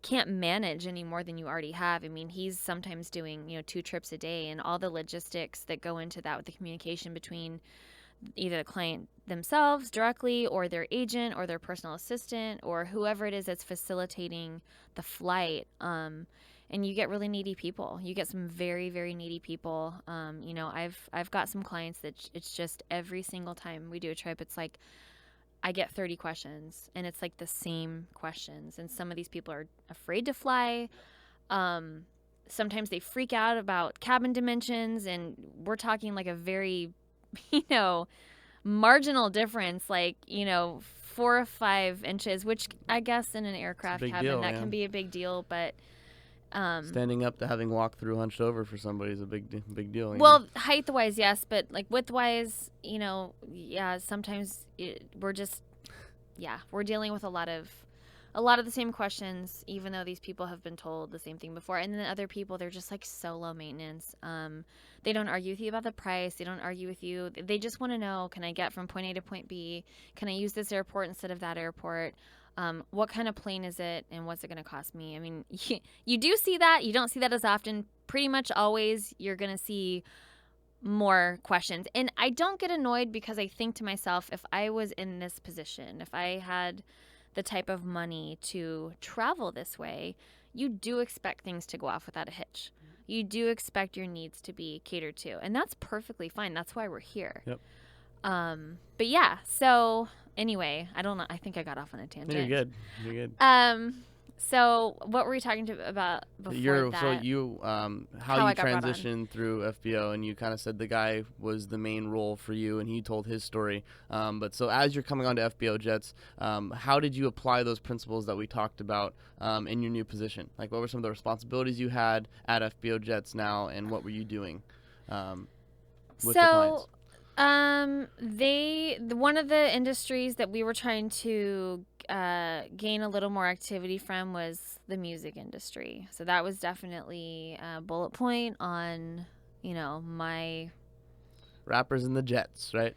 Speaker 2: can't manage any more than you already have. I mean, he's sometimes doing 2 trips a day, and all the logistics that go into that with the communication between either the client themselves directly, or their agent, or their personal assistant, or whoever it is that's facilitating the flight. And you get really needy people. You get some very, very needy people. I've got some clients that it's just every single time we do a trip, it's like I get 30 questions, and it's like the same questions. And some of these people are afraid to fly. Sometimes they freak out about cabin dimensions, and we're talking like a very, marginal difference, like, 4 or 5 inches, which I guess in an aircraft cabin, that can be a big deal. But
Speaker 1: standing up to having walked through hunched over for somebody is a big deal.
Speaker 2: Well, height-wise, yes, but like width-wise, sometimes we're dealing with a lot of the same questions, even though these people have been told the same thing before. And then other people, they're just like so low maintenance. They don't argue with you about the price. They don't argue with you. They just want to know, can I get from point A to point B? Can I use this airport instead of that airport? What kind of plane is it, and what's it going to cost me? I mean, you do see that. You don't see that as often. Pretty much always you're going to see more questions. And I don't get annoyed, because I think to myself, if I was in this position, if I had the type of money to travel this way, you do expect things to go off without a hitch. You do expect your needs to be catered to. And that's perfectly fine. That's why we're here.
Speaker 1: Yep.
Speaker 2: But yeah, so anyway, I don't know. I think I got off on a tangent.
Speaker 1: You're good.
Speaker 2: So what were we talking about before that?
Speaker 1: So you, how you transitioned through FBO, and you kind of said the guy was the main role for you, and he told his story. But so as you're coming on to FBO Jets, how did you apply those principles that we talked about in your new position? Like, what were some of the responsibilities you had at FBO Jets now, and what were you doing with the clients?
Speaker 2: One of the industries that we were trying to gain a little more activity from was the music industry. So that was definitely a bullet point on, my.
Speaker 1: Rappers and the Jets, right?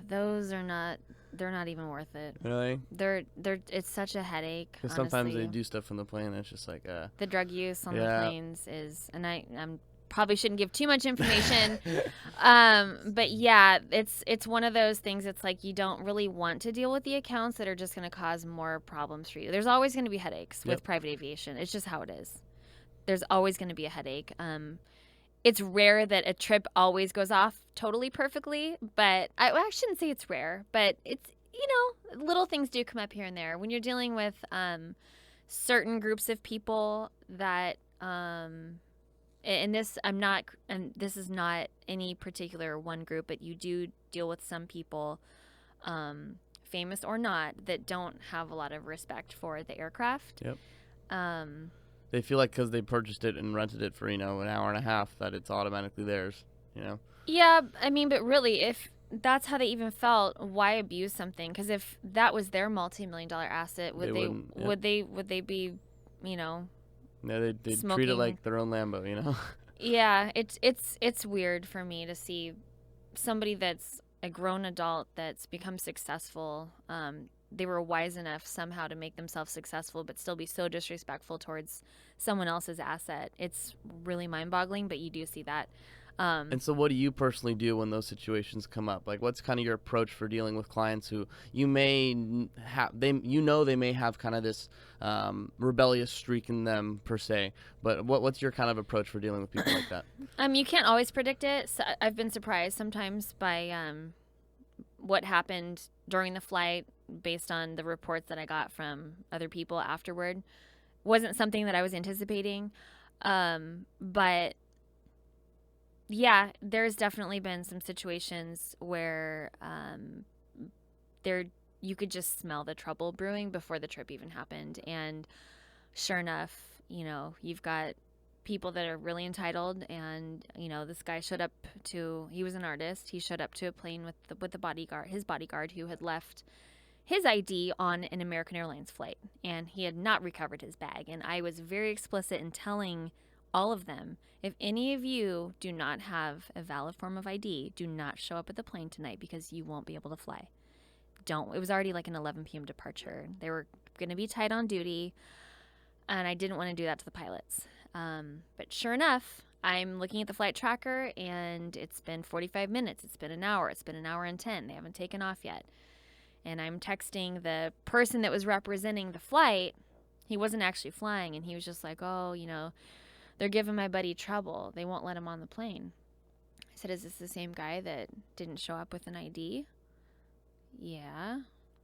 Speaker 2: Those are not. They're not even worth it.
Speaker 1: Really?
Speaker 2: They're. It's such a headache.
Speaker 1: Because
Speaker 2: honestly.
Speaker 1: sometimes they do stuff on the plane. And it's just like
Speaker 2: the drug use on the
Speaker 1: Yeah.
Speaker 2: planes is, and I'm probably shouldn't give too much information. But yeah, it's one of those things. It's like you don't really want to deal with the accounts that are just going to cause more problems for you. There's always going to be headaches with private aviation. It's just how it is. There's always going to be a headache. It's rare that a trip always goes off totally perfectly, but I shouldn't say it's rare, but it's, little things do come up here and there when you're dealing with certain groups of people that and this is not any particular one group, but you do deal with some people, famous or not, that don't have a lot of respect for the aircraft.
Speaker 1: They feel like because they purchased it and rented it for, an hour and a half that it's automatically theirs,
Speaker 2: Yeah, I mean, but really, if that's how they even felt, why abuse something? Because if that was their multi-million-dollar asset, would they be,
Speaker 1: Yeah, they'd treat it
Speaker 2: smoking.
Speaker 1: like their own Lambo,
Speaker 2: Yeah, it's weird for me to see somebody that's a grown adult that's become successful. They were wise enough somehow to make themselves successful, but still be so disrespectful towards someone else's asset. It's really mind-boggling, but you do see that.
Speaker 1: And so what do you personally do when those situations come up? Like, what's kind of your approach for dealing with clients who you may have, they may have kind of this rebellious streak in them per se, but what's your kind of approach for dealing with people like that?
Speaker 2: You can't always predict it. So I've been surprised sometimes by what happened during the flight based on the reports that I got from other people afterward. Wasn't something that I was anticipating. But yeah, there's definitely been some situations where you could just smell the trouble brewing before the trip even happened. And sure enough, you've got people that are really entitled, and this guy showed up he was an artist. He showed up to a plane with his bodyguard who had left his ID on an American Airlines flight, and he had not recovered his bag. And I was very explicit in telling all of them, if any of you do not have a valid form of ID, do not show up at the plane tonight because you won't be able to fly. It was already like an 11 p.m. departure. They were going to be tight on duty, and I didn't want to do that to the pilots. But sure enough, I'm looking at the flight tracker, and it's been 45 minutes. It's been an hour. It's been an hour and 10. They haven't taken off yet. And I'm texting the person that was representing the flight. He wasn't actually flying, and he was just like, oh, they're giving my buddy trouble. They won't let him on the plane. I said, is this the same guy that didn't show up with an ID? Yeah.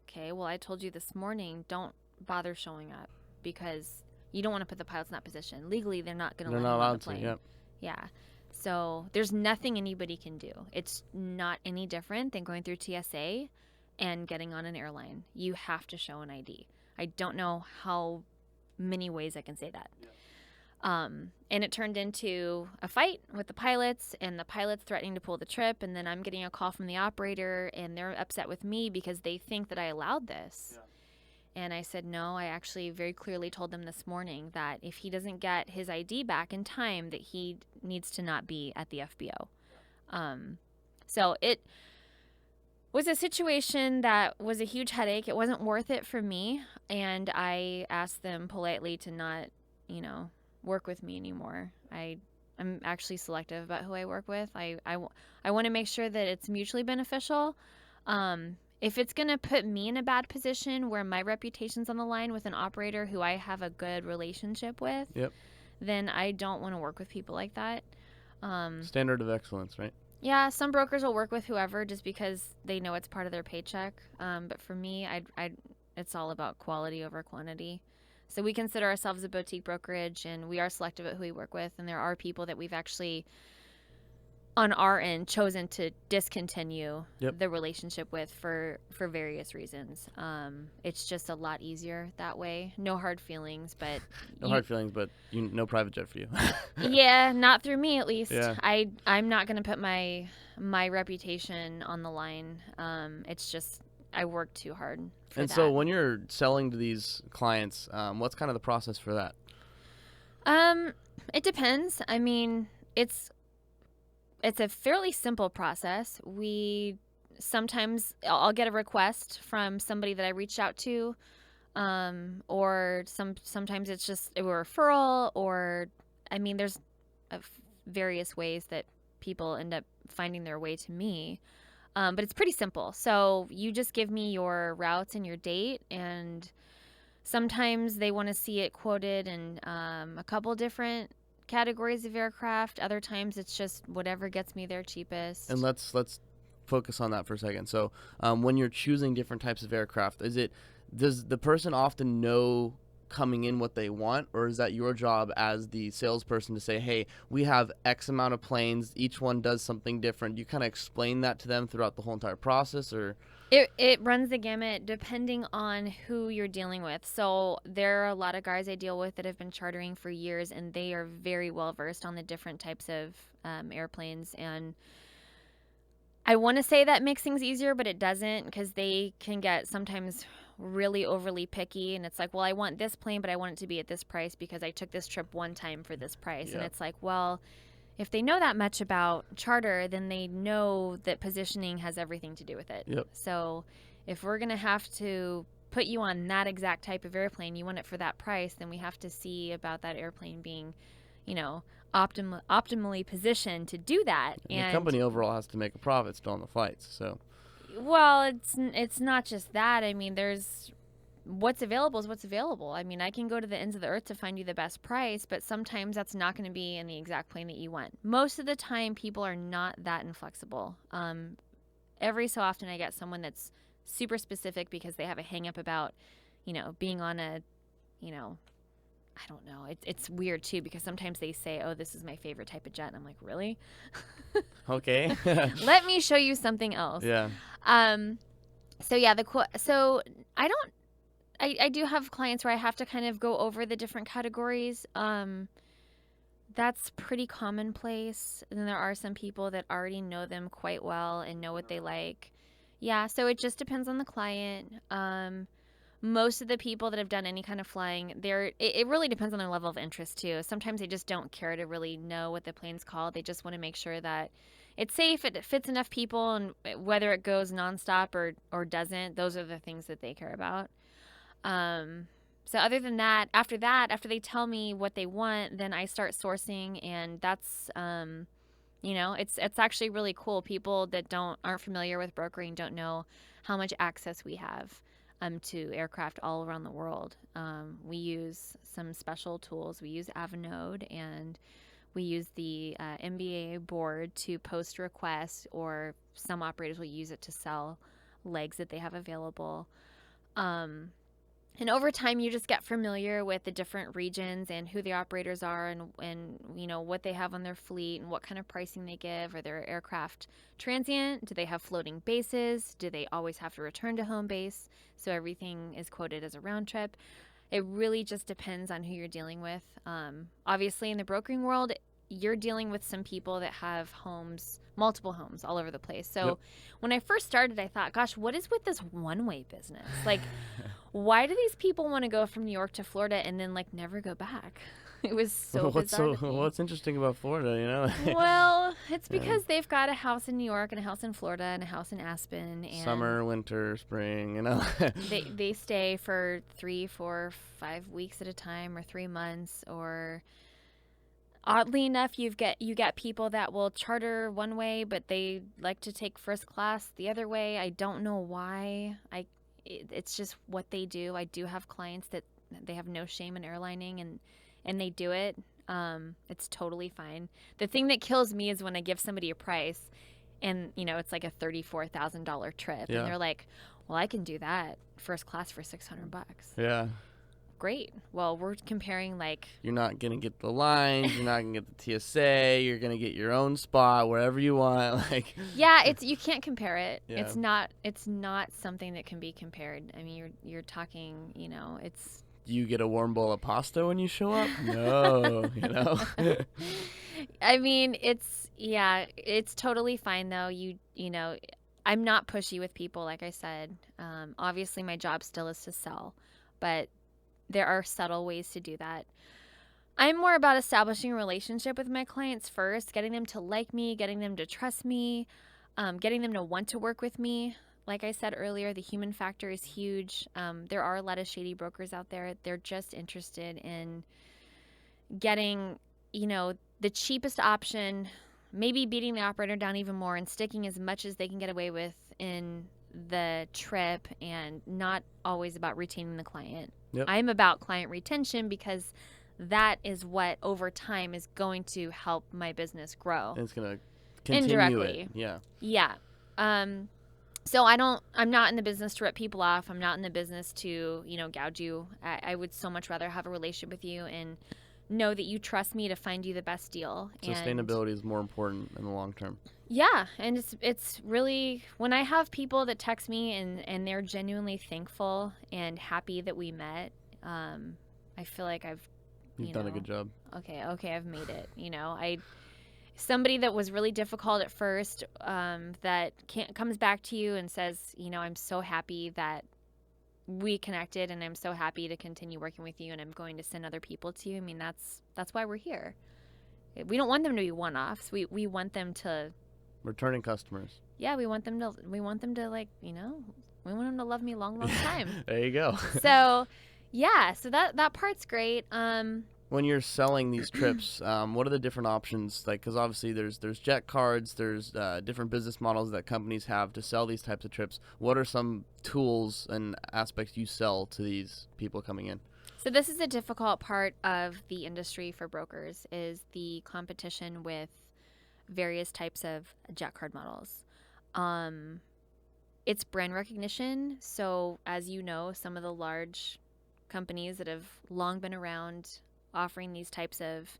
Speaker 2: Okay, well, I told you this morning, don't bother showing up because you don't want to put the pilots in that position. Legally, they're not going to let him on the plane.
Speaker 1: Yep.
Speaker 2: Yeah. So there's nothing anybody can do. It's not any different than going through TSA and getting on an airline. You have to show an ID. I don't know how many ways I can say that. Yeah. And it turned into a fight with the pilots, and the pilots threatening to pull the trip. And then I'm getting a call from the operator, and they're upset with me because they think that I allowed this. Yeah. And I said, no, I actually very clearly told them this morning that if he doesn't get his ID back in time, that he needs to not be at the FBO. So it was a situation that was a huge headache. It wasn't worth it for me. And I asked them politely to not, work with me anymore. I'm actually selective about who I work with. I want to make sure that it's mutually beneficial. If it's going to put me in a bad position where my reputation's on the line with an operator who I have a good relationship with, then I don't want to work with people like that.
Speaker 1: Standard of excellence, right?
Speaker 2: Yeah, some brokers will work with whoever just because they know it's part of their paycheck. But for me, it's all about quality over quantity. So we consider ourselves a boutique brokerage, and we are selective at who we work with. And there are people that we've actually, on our end, chosen to discontinue the relationship with for various reasons. It's just a lot easier that way. No hard feelings, but
Speaker 1: no private jet for you.
Speaker 2: Yeah, not through me at least.
Speaker 1: Yeah. I'm
Speaker 2: not going to put my reputation on the line. It's just I work too hard for
Speaker 1: And
Speaker 2: that.
Speaker 1: so when you're selling to these clients, what's kind of the process for that?
Speaker 2: It depends. I mean, it's a fairly simple process. Sometimes I'll get a request from somebody that I reached out to, or sometimes it's just a referral, or I mean, there's various ways that people end up finding their way to me. But it's pretty simple. So you just give me your routes and your date, and sometimes they want to see it quoted in a couple different categories of aircraft. Other times it's just whatever gets me there cheapest.
Speaker 1: And let's focus on that for a second. So when you're choosing different types of aircraft, does the person often know coming in what they want, or is that your job as the salesperson to say, hey, we have X amount of planes, each one does something different? You kind of explain that to them throughout the whole entire process, or?
Speaker 2: It runs the gamut depending on who you're dealing with. So there are a lot of guys I deal with that have been chartering for years, and they are very well versed on the different types of airplanes. And I want to say that makes things easier, but it doesn't, because they can get sometimes really overly picky, and it's like, well, I want this plane, but I want it to be at this price because I took this trip one time for this price. And it's like, well, if they know that much about charter, then they know that positioning has everything to do with it.
Speaker 1: Yep.
Speaker 2: So if we're going to have to put you on that exact type of airplane, you want it for that price, then we have to see about that airplane being, optimally positioned to do that.
Speaker 1: And the company overall has to make a profit still on the flights. So,
Speaker 2: well, it's not just that. I mean, there's what's available is what's available. I mean, I can go to the ends of the earth to find you the best price, but sometimes that's not going to be in the exact plane that you want. Most of the time, people are not that inflexible. Every so often, I get someone that's super specific because they have a hang up about, being on a, I don't know. It's weird too, because sometimes they say, "Oh, this is my favorite type of jet," and I'm like, "Really?
Speaker 1: okay.
Speaker 2: Let me show you something else."
Speaker 1: Yeah.
Speaker 2: So yeah, so I do have clients where I have to kind of go over the different categories. That's pretty commonplace. And then there are some people that already know them quite well and know what they like. Yeah, so it just depends on the client. Most of the people that have done any kind of flying, it really depends on their level of interest too. Sometimes they just don't care to really know what the plane's called. They just want to make sure that it's safe, it fits enough people, and whether it goes nonstop or doesn't, those are the things that they care about. So other than that, after they tell me what they want, then I start sourcing, and that's, it's actually really cool. People that aren't familiar with brokering don't know how much access we have to aircraft all around the world. We use some special tools. We use Avinode, and we use the MBA board to post requests, or some operators will use it to sell legs that they have available. And over time, you just get familiar with the different regions and who the operators are, and what they have on their fleet and what kind of pricing they give. Are their aircraft transient? Do they have floating bases? Do they always have to return to home base? So everything is quoted as a round trip. It really just depends on who you're dealing with. Obviously, in the brokering world, you're dealing with some people that have multiple homes all over the place. So when I first started, I thought, gosh, what is with this one-way business? Like, why do these people want to go from New York to Florida and then never go back? It was so bizarre to me.
Speaker 1: What's interesting about Florida,
Speaker 2: Well, it's because they've got a house in New York and a house in Florida and a house in Aspen. And
Speaker 1: summer, winter, spring,
Speaker 2: they stay for 3, 4, 5 weeks at a time, or 3 months, or oddly enough, you get people that will charter one way, but they like to take first class the other way. I don't know why. It's just what they do. I do have clients that they have no shame in airlining, and they do it. It's totally fine. The thing that kills me is when I give somebody a price, and it's like a $34,000 trip, and they're like, "Well, I can do that first class for $600."
Speaker 1: Yeah.
Speaker 2: Great. Well, we're comparing
Speaker 1: you're not gonna get the lines, you're not gonna get the TSA, you're gonna get your own spot wherever you want.
Speaker 2: Yeah, you can't compare it.
Speaker 1: Yeah.
Speaker 2: It's not something that can be compared. I mean, you're talking, it's.
Speaker 1: You get a warm bowl of pasta when you show up? No,
Speaker 2: I mean, it's totally fine though. I'm not pushy with people, like I said. Obviously, my job still is to sell, but there are subtle ways to do that. I'm more about establishing a relationship with my clients first, getting them to like me, getting them to trust me, getting them to want to work with me. Like I said earlier, the human factor is huge. There are a lot of shady brokers out there. They're just interested in getting, the cheapest option, maybe beating the operator down even more and sticking as much as they can get away with in the trip, and not always about retaining the client.
Speaker 1: Yep.
Speaker 2: I'm about client retention because that is what over time is going to help my business grow.
Speaker 1: And it's going to continue
Speaker 2: indirectly.
Speaker 1: it. Yeah.
Speaker 2: Yeah. So I'm not in the business to rip people off. I'm not in the business to, gouge you. I would so much rather have a relationship with you and know that you trust me to find you the best deal.
Speaker 1: Sustainability is more important in the long term.
Speaker 2: Yeah, and it's really, when I have people that text me and they're genuinely thankful and happy that we met, I feel like
Speaker 1: You've done a good job.
Speaker 2: Okay, I've made it. Somebody that was really difficult at first, that comes back to you and says, I'm so happy that we connected, and I'm so happy to continue working with you, and I'm going to send other people to you. I mean, that's why we're here. We don't want them to be one-offs. We want them to
Speaker 1: returning customers.
Speaker 2: Yeah, we want them to we want them to love me long time.
Speaker 1: There you go.
Speaker 2: So, yeah, so that part's great.
Speaker 1: When you're selling these trips, what are the different options? Like, because obviously there's jet cards, there's different business models that companies have to sell these types of trips. What are some tools and aspects you sell to these people coming in?
Speaker 2: So this is a difficult part of the industry for brokers, is the competition with various types of jet card models. It's brand recognition. So as you know, some of the large companies that have long been around offering these types of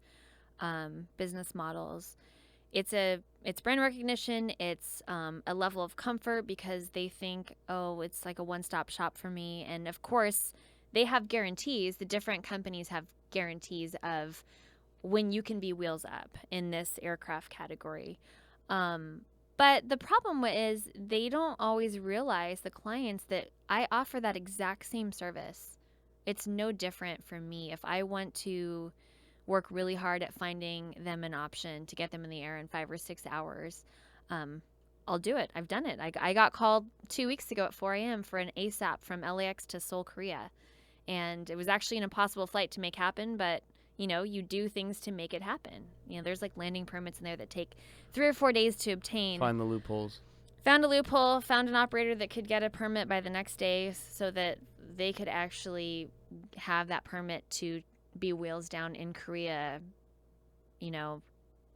Speaker 2: business models, it's brand recognition. It's a level of comfort because they think, oh, it's like a one-stop shop for me. And of course, they have guarantees. The different companies have guarantees of when you can be wheels up in this aircraft category. But the problem is they don't always realize, the clients, that I offer that exact same service. It's no different for me. If I want to work really hard at finding them an option to get them in the air in 5 or 6 hours, I'll do it. I've done it. I got called 2 weeks ago at 4 a.m. for an ASAP from LAX to Seoul, Korea. And it was actually an impossible flight to make happen, but you do things to make it happen. There's like landing permits in there that take 3 or 4 days to obtain.
Speaker 1: Find the loopholes.
Speaker 2: Found a loophole, found an operator that could get a permit by the next day so that they could actually have that permit to be wheels down in Korea,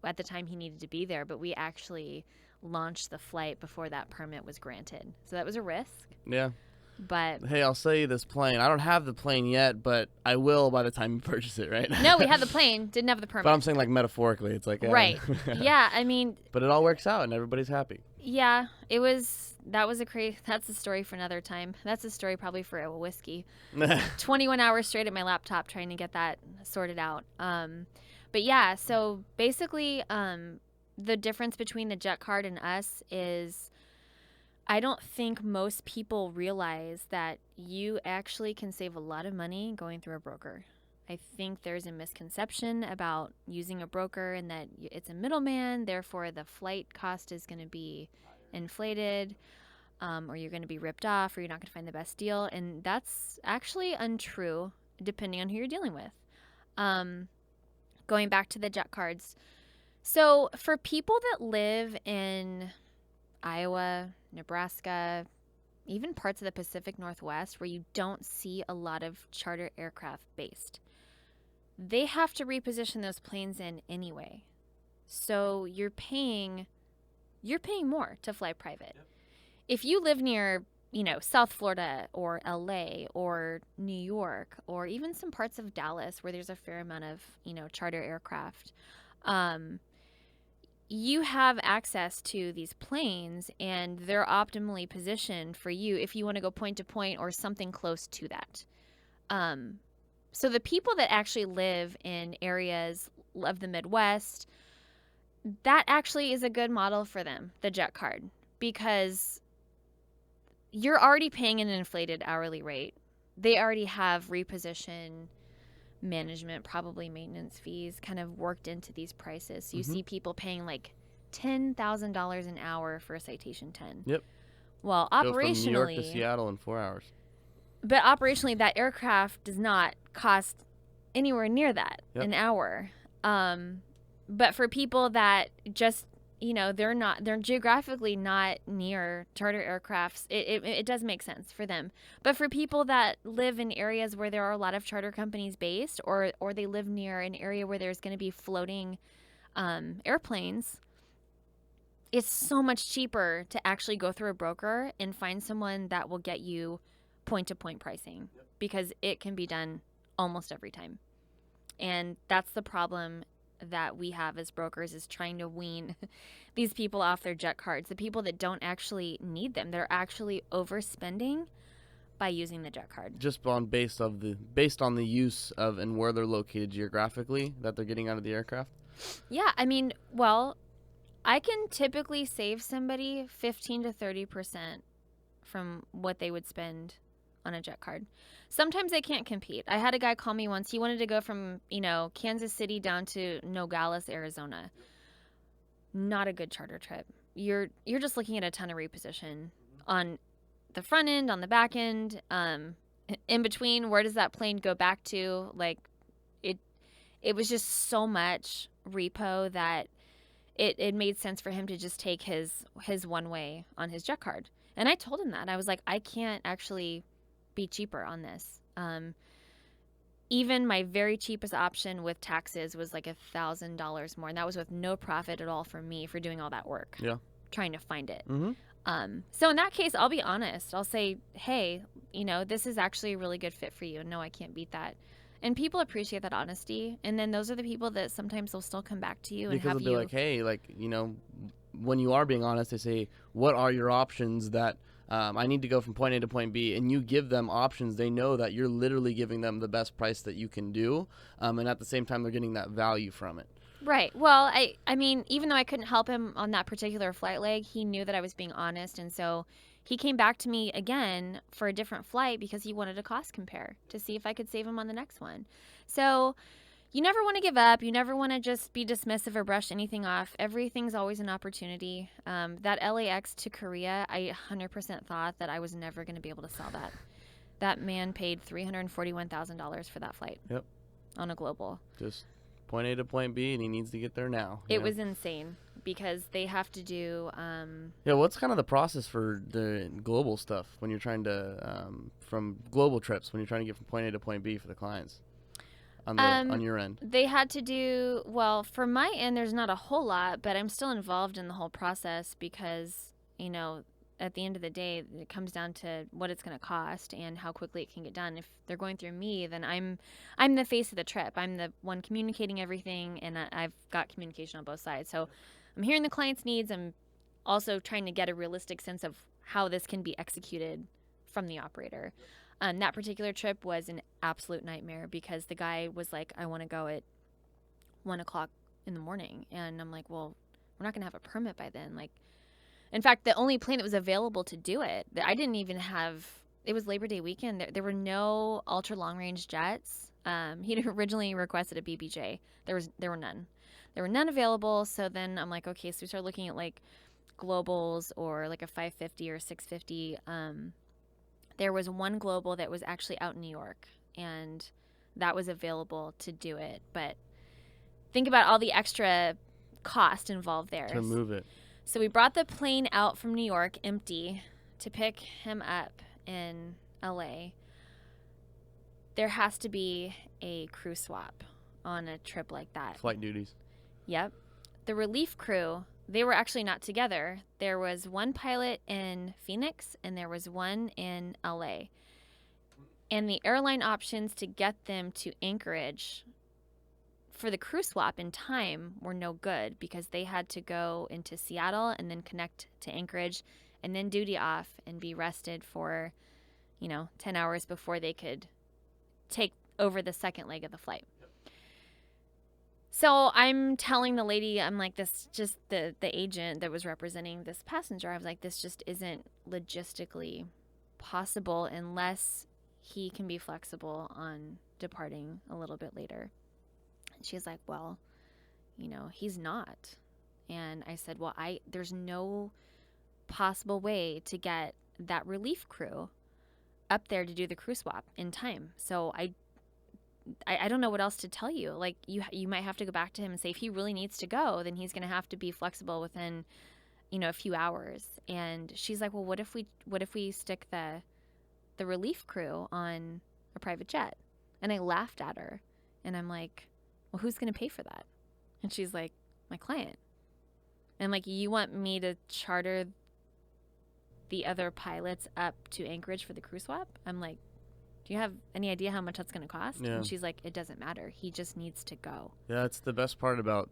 Speaker 2: at the time he needed to be there. But we actually launched the flight before that permit was granted. So that was a risk.
Speaker 1: Yeah.
Speaker 2: But
Speaker 1: hey, I'll sell you this plane. I don't have the plane yet, but I will by the time you purchase it, right?
Speaker 2: No, we had the plane, didn't have the permit.
Speaker 1: But I'm saying, like, metaphorically, it's like
Speaker 2: right. Yeah, I mean.
Speaker 1: But it all works out and everybody's happy.
Speaker 2: Yeah, that's a story for another time. That's a story probably for a whiskey. 21 hours straight at my laptop trying to get that sorted out. But yeah, so basically, the difference between the jet card and us is, I don't think most people realize that you actually can save a lot of money going through a broker. I think there's a misconception about using a broker, and that it's a middleman, therefore the flight cost is going to be inflated, or you're going to be ripped off, or you're not going to find the best deal. And that's actually untrue depending on who you're dealing with. Going back to the jet cards. So for people that live in Iowa, Nebraska, even parts of the Pacific Northwest where you don't see a lot of charter aircraft based, they have to reposition those planes in anyway. So you're paying more to fly private. Yep. If you live near, South Florida or LA or New York, or even some parts of Dallas where there's a fair amount of, charter aircraft, you have access to these planes, and they're optimally positioned for you if you want to go point to point or something close to that. So the people that actually live in areas of the Midwest, that actually is a good model for them, the jet card, because you're already paying an inflated hourly rate. They already have reposition, management, probably maintenance fees kind of worked into these prices. So you see people paying like $10,000 an hour for a Citation 10.
Speaker 1: Yep.
Speaker 2: Well,
Speaker 1: Go from New York to
Speaker 2: operationally,
Speaker 1: Seattle in 4 hours.
Speaker 2: but operationally, that aircraft does not cost anywhere near that an hour. But for people that just, they're geographically not near charter aircrafts, it does make sense for them. But for people that live in areas where there are a lot of charter companies based, or they live near an area where there's going to be floating airplanes, it's so much cheaper to actually go through a broker and find someone that will get you point-to-point pricing, because it can be done almost every time. And that's the problem that we have as brokers, is trying to wean these people off their jet cards, the people that don't actually need them. They're actually overspending by using the jet card.
Speaker 1: Just based on the use of and where they're located geographically that they're getting out of the aircraft.
Speaker 2: Yeah, I mean, well, I can typically save somebody 15 to 30% from what they would spend on a jet card. Sometimes they can't compete. I had a guy call me once. He wanted to go from, Kansas City down to Nogales, Arizona. Not a good charter trip. You're just looking at a ton of reposition on the front end, on the back end, in between. Where does that plane go back to? Like, it was just so much repo that it made sense for him to just take his one way on his jet card. And I told him that. I was like, I can't actually be cheaper on this. Even my very cheapest option with taxes was like $1,000 more, and that was with no profit at all for me for doing all that work.
Speaker 1: Yeah,
Speaker 2: trying to find it. So in that case, I'll be honest. I'll say, hey, this is actually a really good fit for you. No, I can't beat that. And people appreciate that honesty. And then those are the people that sometimes they'll still come back to you and
Speaker 1: because
Speaker 2: have
Speaker 1: they'll be like, hey, when you are being honest, they say, what are your options that I need to go from point A to point B, and you give them options. They know that you're literally giving them the best price that you can do, and at the same time, they're getting that value from it.
Speaker 2: Right. Well, I mean, even though I couldn't help him on that particular flight leg, he knew that I was being honest, and so he came back to me again for a different flight because he wanted a cost compare to see if I could save him on the next one. So you never want to give up. You never want to just be dismissive or brush anything off. Everything's always an opportunity. That LAX to Korea, I 100% thought that I was never going to be able to sell that. That man paid $341,000 for that flight.
Speaker 1: Yep.
Speaker 2: On a global.
Speaker 1: Just point A to point B, and he needs to get there now.
Speaker 2: It was insane because they have to do.
Speaker 1: Yeah, what's kind of the process for the global stuff when you're trying to from global trips when you're trying to get from point A to point B for the clients on your end?
Speaker 2: They had to do, well, for my end, there's not a whole lot, but I'm still involved in the whole process because at the end of the day, it comes down to what it's going to cost and how quickly it can get done. If they're going through me, then I'm the face of the trip. I'm the one communicating everything, and I've got communication on both sides. So I'm hearing the client's needs. I'm also trying to get a realistic sense of how this can be executed from the operator. That particular trip was an absolute nightmare because the guy was like, I want to go at 1 o'clock in the morning. And I'm like, well, we're not going to have a permit by then. Like, in fact, the only plane that was available to do it, I didn't even have, it was Labor Day weekend. There were no ultra long range jets. He'd originally requested a BBJ. There were none. There were none available. So then I'm like, okay, so we started looking at like globals or like a 550 or 650. There was one global that was actually out in New York, and that was available to do it. But think about all the extra cost involved there.
Speaker 1: To move it.
Speaker 2: So we brought the plane out from New York empty to pick him up in LA. There has to be a crew swap on a trip like that.
Speaker 1: Flight duties.
Speaker 2: Yep. The relief crew, they were actually not together. There was one pilot in Phoenix and there was one in LA. And the airline options to get them to Anchorage for the crew swap in time were no good because they had to go into Seattle and then connect to Anchorage and then duty off and be rested for, 10 hours before they could take over the second leg of the flight. So I'm telling the lady, I'm like, this just the agent that was representing this passenger, I was like, this just isn't logistically possible unless he can be flexible on departing a little bit later. And she's like, well, he's not. And I said, well, there's no possible way to get that relief crew up there to do the crew swap in time. So I don't know what else to tell you. Like, you might have to go back to him and say, if he really needs to go, then he's going to have to be flexible within, a few hours. And she's like, well, what if we stick the relief crew on a private jet? And I laughed at her, and I'm like, well, who's going to pay for that? And she's like, my client. And I'm like, you want me to charter the other pilots up to Anchorage for the crew swap? I'm like, do you have any idea how much that's going to cost?
Speaker 1: Yeah.
Speaker 2: And she's like, it doesn't matter. He just needs to go.
Speaker 1: Yeah, that's the best part about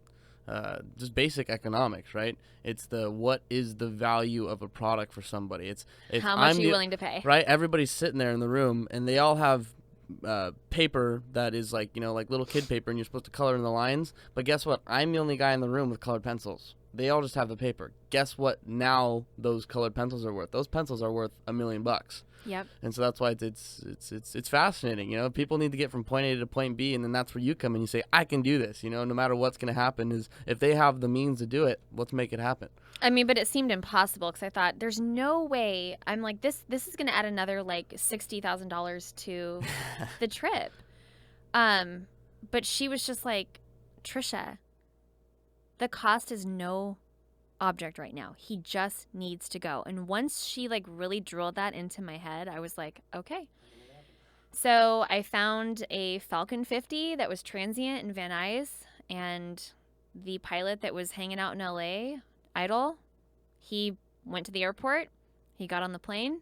Speaker 1: just basic economics, right? It's what is the value of a product for somebody. It's
Speaker 2: how much are you willing to pay?
Speaker 1: Right? Everybody's sitting there in the room, and they all have paper that is like little kid paper, and you're supposed to color in the lines. But guess what? I'm the only guy in the room with colored pencils. They all just have the paper. Guess what? Now those colored pencils are worth. Those pencils are worth $1 million.
Speaker 2: Yep.
Speaker 1: And so that's why it's fascinating. People need to get from point A to point B, and then that's where you come in. You say, I can do this. No matter what's going to happen, is if they have the means to do it, let's make it happen.
Speaker 2: I mean, but it seemed impossible because I thought there's no way. I'm like, this is going to add another like $60,000 to the trip. But she was just like, Tricia, the cost is no object right now. He just needs to go. And once she like really drilled that into my head, I was like, okay. So I found a Falcon 50 that was transient in Van Nuys, and the pilot that was hanging out in LA, idle, he went to the airport. He got on the plane.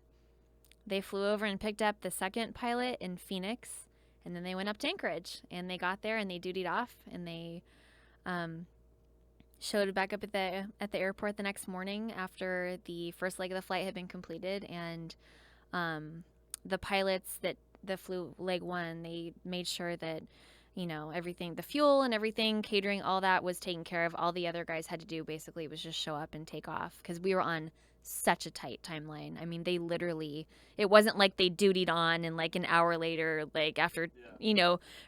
Speaker 2: They flew over and picked up the second pilot in Phoenix, and then they went up to Anchorage, and they got there and they dutied off, and they showed back up at the airport the next morning after the first leg of the flight had been completed. And the pilots that flew leg one, they made sure that everything, the fuel and everything, catering, all that was taken care of. All the other guys had to do basically was just show up and take off, because we were on such a tight timeline. I mean, they literally, it wasn't like they dutied on and like an hour later, like after,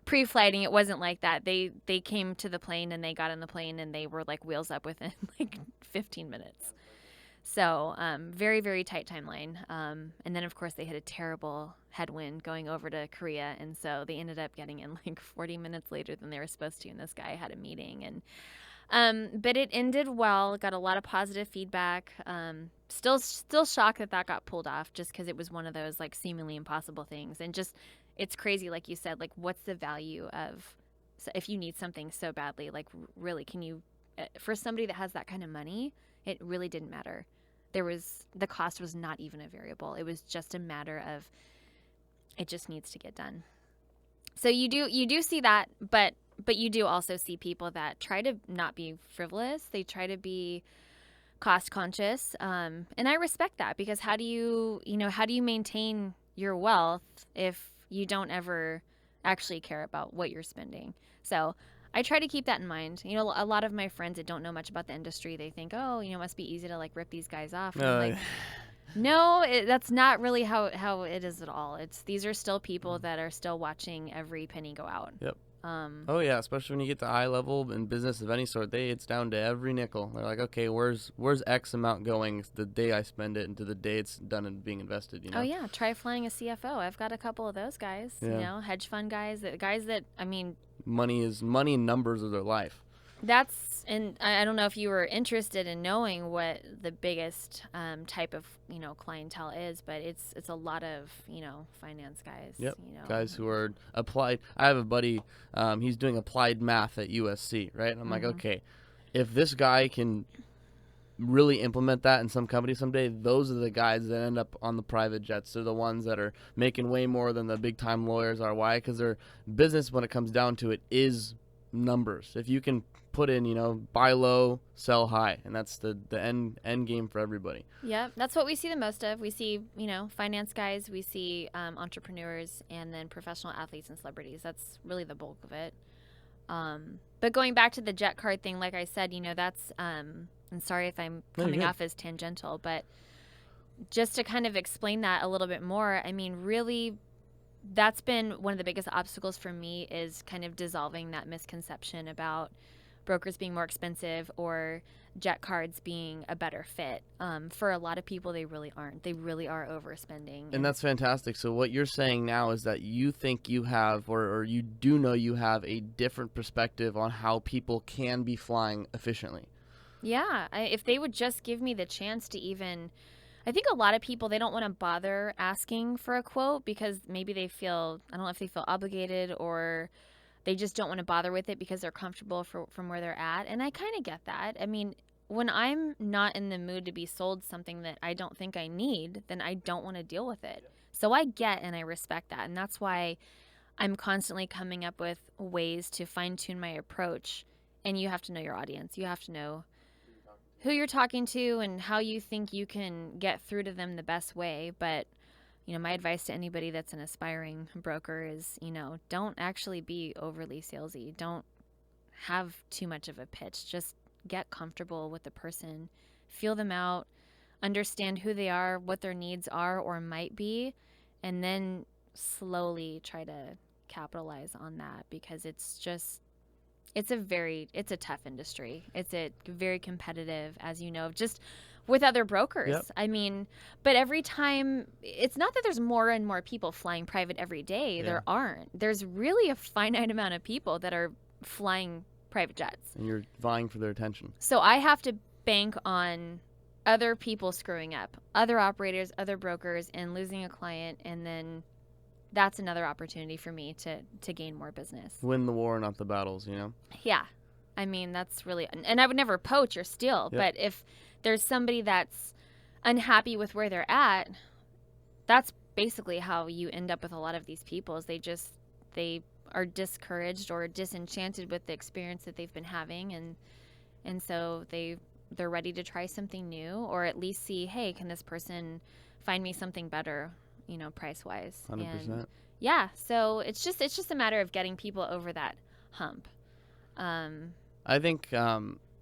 Speaker 2: pre-flighting, it wasn't like that. They came to the plane and they got in the plane and they were like wheels up within like 15 minutes. So very, very tight timeline. And then, of course, they had a terrible headwind going over to Korea. And so they ended up getting in like 40 minutes later than they were supposed to. And this guy had a meeting. And but it ended well. Got a lot of positive feedback. Still shocked that got pulled off, just because it was one of those like seemingly impossible things. And just, it's crazy, like you said, like what's the value of, so if you need something so badly, like really, can you, for somebody that has that kind of money, it really didn't matter. The cost was not even a variable. It was just a matter of, it just needs to get done. So you do see that, but you do also see people that try to not be frivolous. They try to be cost conscious. And I respect that, because how do you maintain your wealth if you don't ever actually care about what you're spending? So I try to keep that in mind. A lot of my friends that don't know much about the industry, they think, oh, it must be easy to like rip these guys off. And I'm like, no, that's not really how it is at all. These are still people that are still watching every penny go out.
Speaker 1: Yep. Oh yeah, especially when you get to eye level in business of any sort, it's down to every nickel. They're like, okay, where's X amount going the day I spend it into the day it's done and being invested.
Speaker 2: Oh yeah, try flying a CFO. I've got a couple of those guys.
Speaker 1: Yeah.
Speaker 2: Hedge fund guys. That I mean,
Speaker 1: money and numbers of their life.
Speaker 2: And I don't know if you were interested in knowing what the biggest type of clientele is, but it's a lot of finance guys.
Speaker 1: Yep. Guys who are applied. I have a buddy. He's doing applied math at USC, right? And I'm like, okay, if this guy can really implement that in some company someday, those are the guys that end up on the private jets. They're the ones that are making way more than the big time lawyers are. Why? Because their business, when it comes down to it, is numbers. If you can put in, buy low, sell high, and that's the end game for everybody.
Speaker 2: Yeah, that's what we see the most of. We see, finance guys, we see entrepreneurs, and then professional athletes and celebrities. That's really the bulk of it. But going back to the jet card thing, like I said, that's, and sorry if I'm coming off as tangential, but just to kind of explain that a little bit more, I mean, really, that's been one of the biggest obstacles for me, is kind of dissolving that misconception about brokers being more expensive or jet cards being a better fit. For a lot of people, they really aren't. They really are overspending.
Speaker 1: And that's fantastic. So what you're saying now is that you think you have, or you do know you have, a different perspective on how people can be flying efficiently.
Speaker 2: Yeah, if they would just give me the chance to even, I think a lot of people, they don't want to bother asking for a quote because maybe they feel, I don't know if they feel obligated, or they just don't want to bother with it because they're comfortable from where they're at. And I kind of get that. I mean, when I'm not in the mood to be sold something that I don't think I need, then I don't want to deal with it. So I get and I respect that. And that's why I'm constantly coming up with ways to fine tune my approach. And you have to know your audience. You have to know who you're talking to and how you think you can get through to them the best way. But, you know, my advice to anybody that's an aspiring broker is, you know, don't actually be overly salesy. Don't have too much of a pitch. Just get comfortable with the person, feel them out, understand who they are, what their needs are or might be, and then slowly try to capitalize on that, because it's a tough industry. It's a very competitive, as you know, just with other brokers.
Speaker 1: Yep.
Speaker 2: I mean, but every time, it's not that there's more and more people flying private every day.
Speaker 1: Yeah.
Speaker 2: There aren't. There's really a finite amount of people that are flying private jets.
Speaker 1: And you're vying for their attention.
Speaker 2: So I have to bank on other people screwing up, other operators, other brokers, and losing a client, and then that's another opportunity for me to gain more business.
Speaker 1: Win the war, not the battles, you know?
Speaker 2: Yeah. I mean, that's really, and I would never poach or steal,
Speaker 1: Yep.
Speaker 2: but if there's somebody that's unhappy with where they're at, that's basically how you end up with a lot of these people, is they are discouraged or disenchanted with the experience that they've been having, and so they're ready to try something new, or at least see, hey, can this person find me something better, you know, price wise.
Speaker 1: 100%.
Speaker 2: And yeah, so it's just a matter of getting people over that hump.
Speaker 1: I think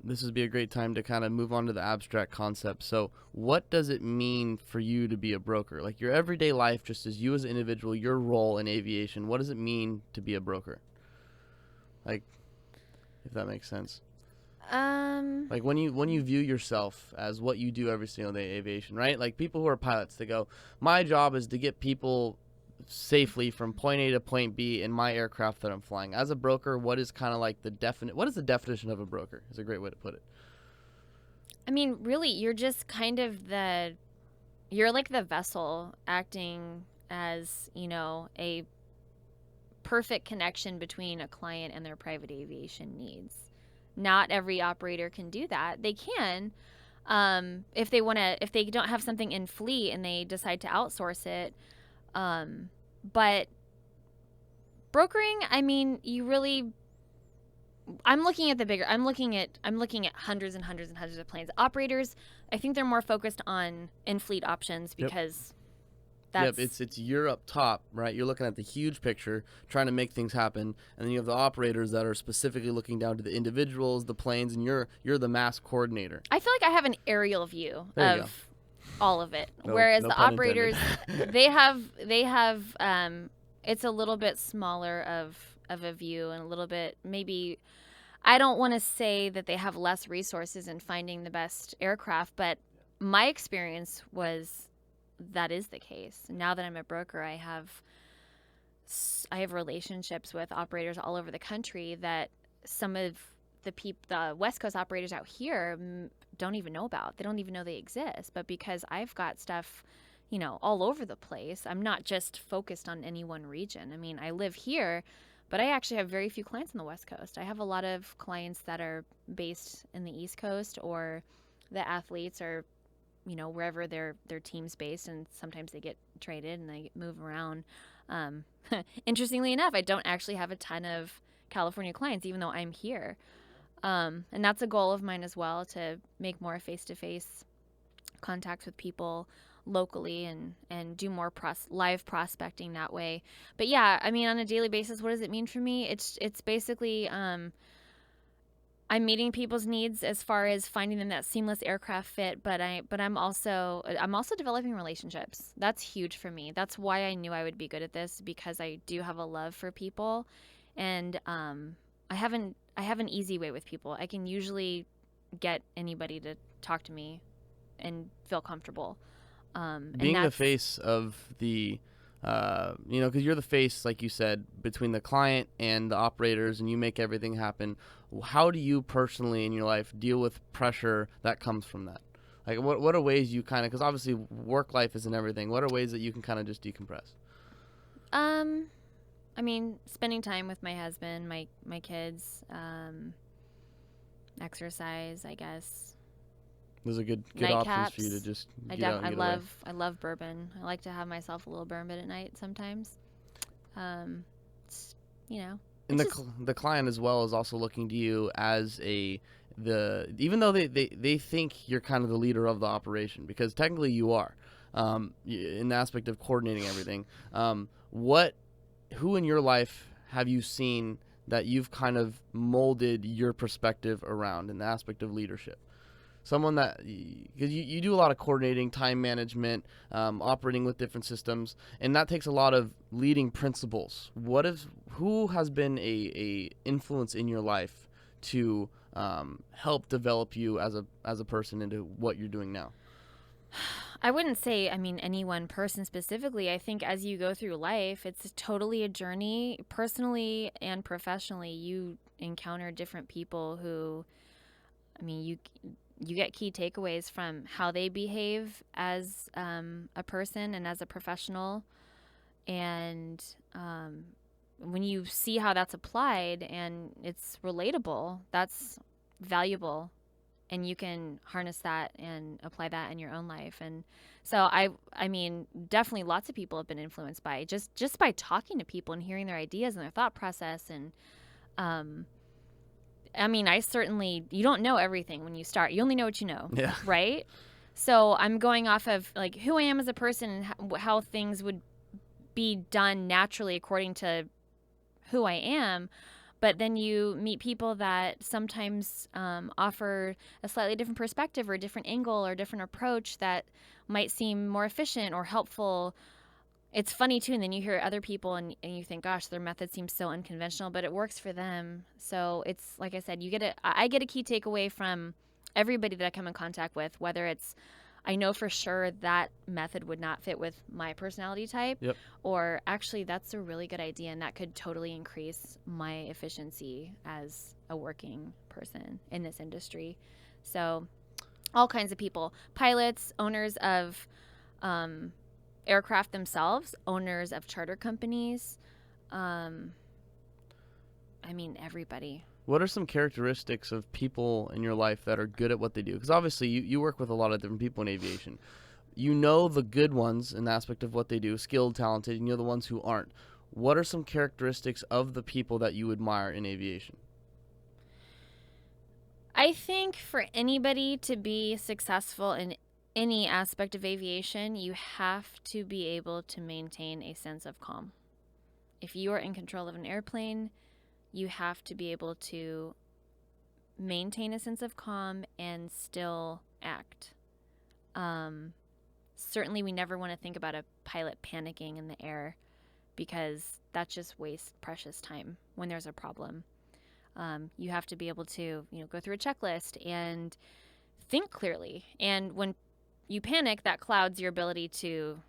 Speaker 1: this would be a great time to kind of move on to the abstract concept. So what does it mean for you to be a broker? Like your everyday life, just as you as an individual, your role in aviation, what does it mean to be a broker? Like, if that makes sense. Like when you view yourself as what you do every single day, aviation, right? Like people who are pilots, they go, my job is to get people safely from point A to point B in my aircraft that I'm flying. As a broker, what is kind of like what is the definition of a broker? Is a great way to put it.
Speaker 2: I mean, really, you're just kind of you're like the vessel acting as, you know, a perfect connection between a client and their private aviation needs. Not every operator can do that. They can, if they don't have something in fleet and they decide to outsource it. But brokering, I mean, I'm looking at hundreds and hundreds and hundreds of planes. Operators, I think they're more focused on in-fleet options because that's...
Speaker 1: Yep, it's you're up top, right? You're looking at the huge picture, trying to make things happen, and then you have the operators that are specifically looking down to the individuals, the planes, and you're the mass coordinator.
Speaker 2: I feel like I have an aerial view of all of it,
Speaker 1: No,
Speaker 2: whereas
Speaker 1: no
Speaker 2: the
Speaker 1: pun
Speaker 2: operators, they have it's a little bit smaller of a view, and a little bit, maybe, I don't want to say that they have less resources in finding the best aircraft, but my experience was that is the case. Now that I'm a broker, I have relationships with operators all over the country that some of the West Coast operators out here don't even know about. They don't even know they exist. But because I've got stuff, you know, all over the place, I'm not just focused on any one region. I mean, I live here, but I actually have very few clients on the West Coast. I have a lot of clients that are based in the East Coast, or the athletes are, you know, wherever their team's based, and sometimes they get traded and they move around. Interestingly enough, I don't actually have a ton of California clients, even though I'm here. And that's a goal of mine as well, to make more face-to-face contacts with people locally and do more live prospecting that way. But yeah, I mean, on a daily basis, what does it mean for me? It's basically I'm meeting people's needs as far as finding them that seamless aircraft fit, but I'm also developing relationships. That's huge for me. That's why I knew I would be good at this, because I do have a love for people, and I have an easy way with people. I can usually get anybody to talk to me and feel comfortable. And
Speaker 1: Being the
Speaker 2: that's
Speaker 1: face of the, because you're the face, like you said, between the client and the operators, and you make everything happen. How do you personally in your life deal with pressure that comes from that? Like, what are ways you kind of, because obviously work life isn't everything. What are ways that you can kind of just decompress?
Speaker 2: I mean, spending time with my husband, my kids, exercise, I guess.
Speaker 1: Those are good options for you to
Speaker 2: Nightcaps.
Speaker 1: just get out and get away.
Speaker 2: I love bourbon. I like to have myself a little bourbon at night sometimes. It's, you know,
Speaker 1: And
Speaker 2: it's just
Speaker 1: the client as well is also looking to you as even though they think you're kind of the leader of the operation, because technically you are, in the aspect of coordinating everything. Who in your life have you seen that you've kind of molded your perspective around in the aspect of leadership? Someone that, because you do a lot of coordinating, time management, operating with different systems, and that takes a lot of leading principles. Who has been a influence in your life to help develop you as a person into what you're doing now?
Speaker 2: I wouldn't say, I mean, any one person specifically. I think as you go through life, it's totally a journey. Personally and professionally, you encounter different people who, I mean, you get key takeaways from how they behave as a person and as a professional. And when you see how that's applied and it's relatable, that's valuable, and you can harness that and apply that in your own life. And so I mean, definitely lots of people have been influenced by just by talking to people and hearing their ideas and their thought process. And I mean, you don't know everything when you start. You only know what you know.
Speaker 1: Yeah.
Speaker 2: Right? So I'm going off of like who I am as a person and how things would be done naturally according to who I am. But then you meet people that sometimes offer a slightly different perspective or a different angle or a different approach that might seem more efficient or helpful. It's funny too, and then you hear other people and you think, gosh, their method seems so unconventional, but it works for them. So it's like I said, I get a key takeaway from everybody that I come in contact with, whether it's I know for sure that method would not fit with my personality type,
Speaker 1: Yep.
Speaker 2: or actually that's a really good idea and that could totally increase my efficiency as a working person in this industry. So all kinds of people, pilots, owners of aircraft themselves, owners of charter companies. I mean, everybody.
Speaker 1: What are some characteristics of people in your life that are good at what they do? Because obviously you work with a lot of different people in aviation. You know the good ones in the aspect of what they do, skilled, talented, and you know the ones who aren't. What are some characteristics of the people that you admire in aviation?
Speaker 2: I think for anybody to be successful in any aspect of aviation, you have to be able to maintain a sense of calm. If you are in control of an airplane, you have to be able to maintain a sense of calm and still act. Certainly, we never want to think about a pilot panicking in the air, because that just wastes precious time when there's a problem. You have to be able to, go through a checklist and think clearly. And when you panic, that clouds your ability to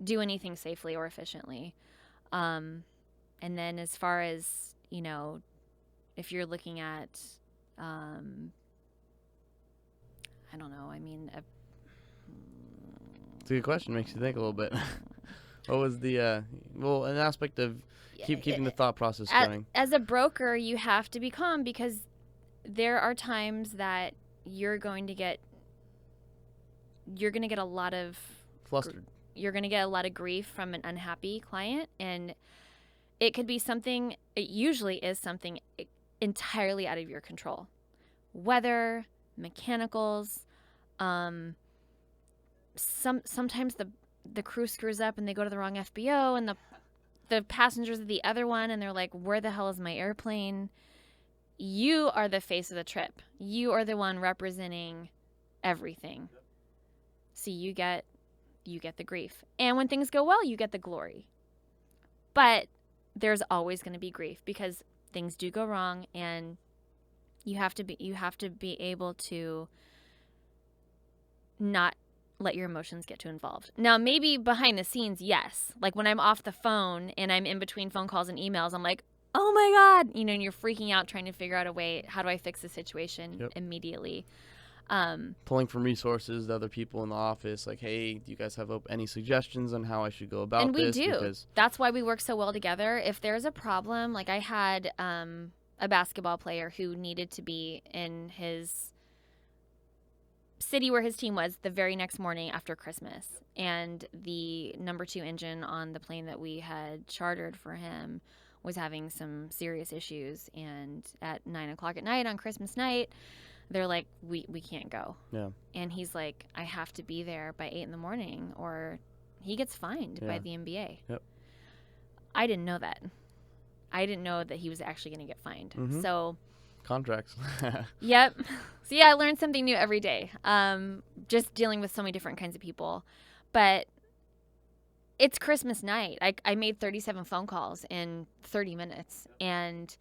Speaker 2: do anything safely or efficiently. And then as far as, if you're looking at, I don't know, I mean,
Speaker 1: It's a good question. Makes you think a little bit. What was the, an aspect of keeping the thought process going?
Speaker 2: As a broker, you have to be calm, because there are times that you're going to get a lot of
Speaker 1: Flustered.
Speaker 2: You're going to get a lot of grief from an unhappy client, and it could be something, it usually is something entirely out of your control. Weather, mechanicals, sometimes the crew screws up and they go to the wrong FBO, and the passengers are the other one, and they're like, where the hell is my airplane? you are the face of the trip. You are the one representing everything. So you get the grief. And when things go well, you get the glory. But there's always going to be grief because things do go wrong, and you have to be able to not let your emotions get too involved. Now, maybe behind the scenes, yes. Like when I'm off the phone and I'm in between phone calls and emails, I'm like, oh my God, and you're freaking out trying to figure out a way, how do I fix the situation immediately?
Speaker 1: Pulling from resources to other people in the office, like, hey, do you guys have any suggestions on how I should go about this?
Speaker 2: And we do. Because that's why we work so well together. If there's a problem, like I had a basketball player who needed to be in his city where his team was the very next morning after Christmas. And the number 2 engine on the plane that we had chartered for him was having some serious issues. And at 9 o'clock at night on Christmas night, they're like, we can't go.
Speaker 1: Yeah.
Speaker 2: And he's like, I have to be there by 8 in the morning or he gets fined by the NBA.
Speaker 1: Yep.
Speaker 2: I didn't know that. I didn't know that he was actually going to get fined.
Speaker 1: Mm-hmm.
Speaker 2: So
Speaker 1: contracts.
Speaker 2: Yep. So yeah, I learned something new every day. Just dealing with so many different kinds of people. But it's Christmas night. I made 37 phone calls in 30 minutes, and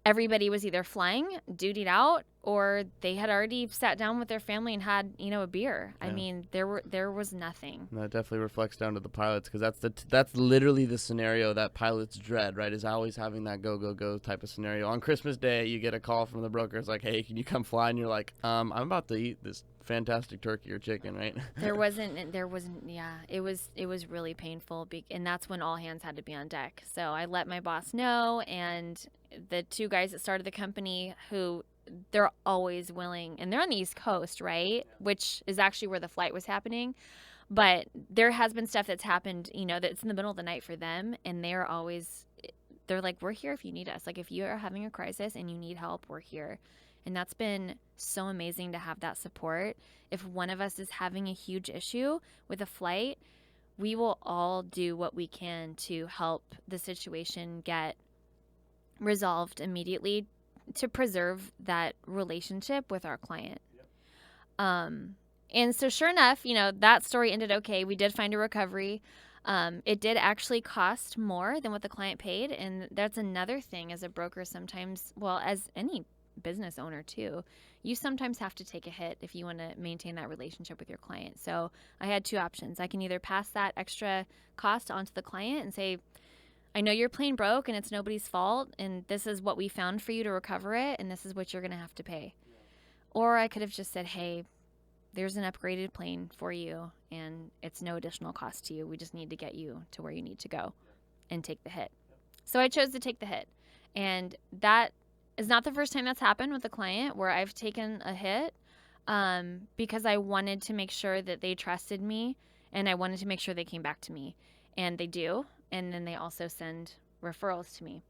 Speaker 2: everybody was either flying, dutied out, or they had already sat down with their family and had, a beer. Yeah. I mean, there was nothing.
Speaker 1: And that definitely reflects down to the pilots, because that's literally the scenario that pilots dread, right? Is always having that go type of scenario. On Christmas Day, you get a call from the broker. It's like, hey, can you come fly? And you're like, I'm about to eat this fantastic turkey or chicken, right? There wasn't.
Speaker 2: Yeah, it was really painful, and that's when all hands had to be on deck. So I let my boss know, and the 2 guys that started the company, who they're always willing, and they're on the East Coast, right? Which is actually where the flight was happening. But there has been stuff that's happened, that's in the middle of the night for them, and they're like, we're here if you need us. Like, if you are having a crisis and you need help, we're here. And that's been so amazing to have that support. If one of us is having a huge issue with a flight, we will all do what we can to help the situation get resolved immediately to preserve that relationship with our client. And so sure enough, that story ended okay. We did find a recovery. It did actually cost more than what the client paid. And that's another thing as a broker sometimes, well, as any business owner too, you sometimes have to take a hit if you want to maintain that relationship with your client. So I had 2 options. I can either pass that extra cost onto the client and say, I know your plane broke and it's nobody's fault, and this is what we found for you to recover it, and this is what you're going to have to pay. Or I could have just said, hey, there's an upgraded plane for you, and it's no additional cost to you. We just need to get you to where you need to go and take the hit. So I chose to take the hit. And that is not the first time that's happened with a client where I've taken a hit, because I wanted to make sure that they trusted me, and I wanted to make sure they came back to me. And they do. And then they also send referrals to me.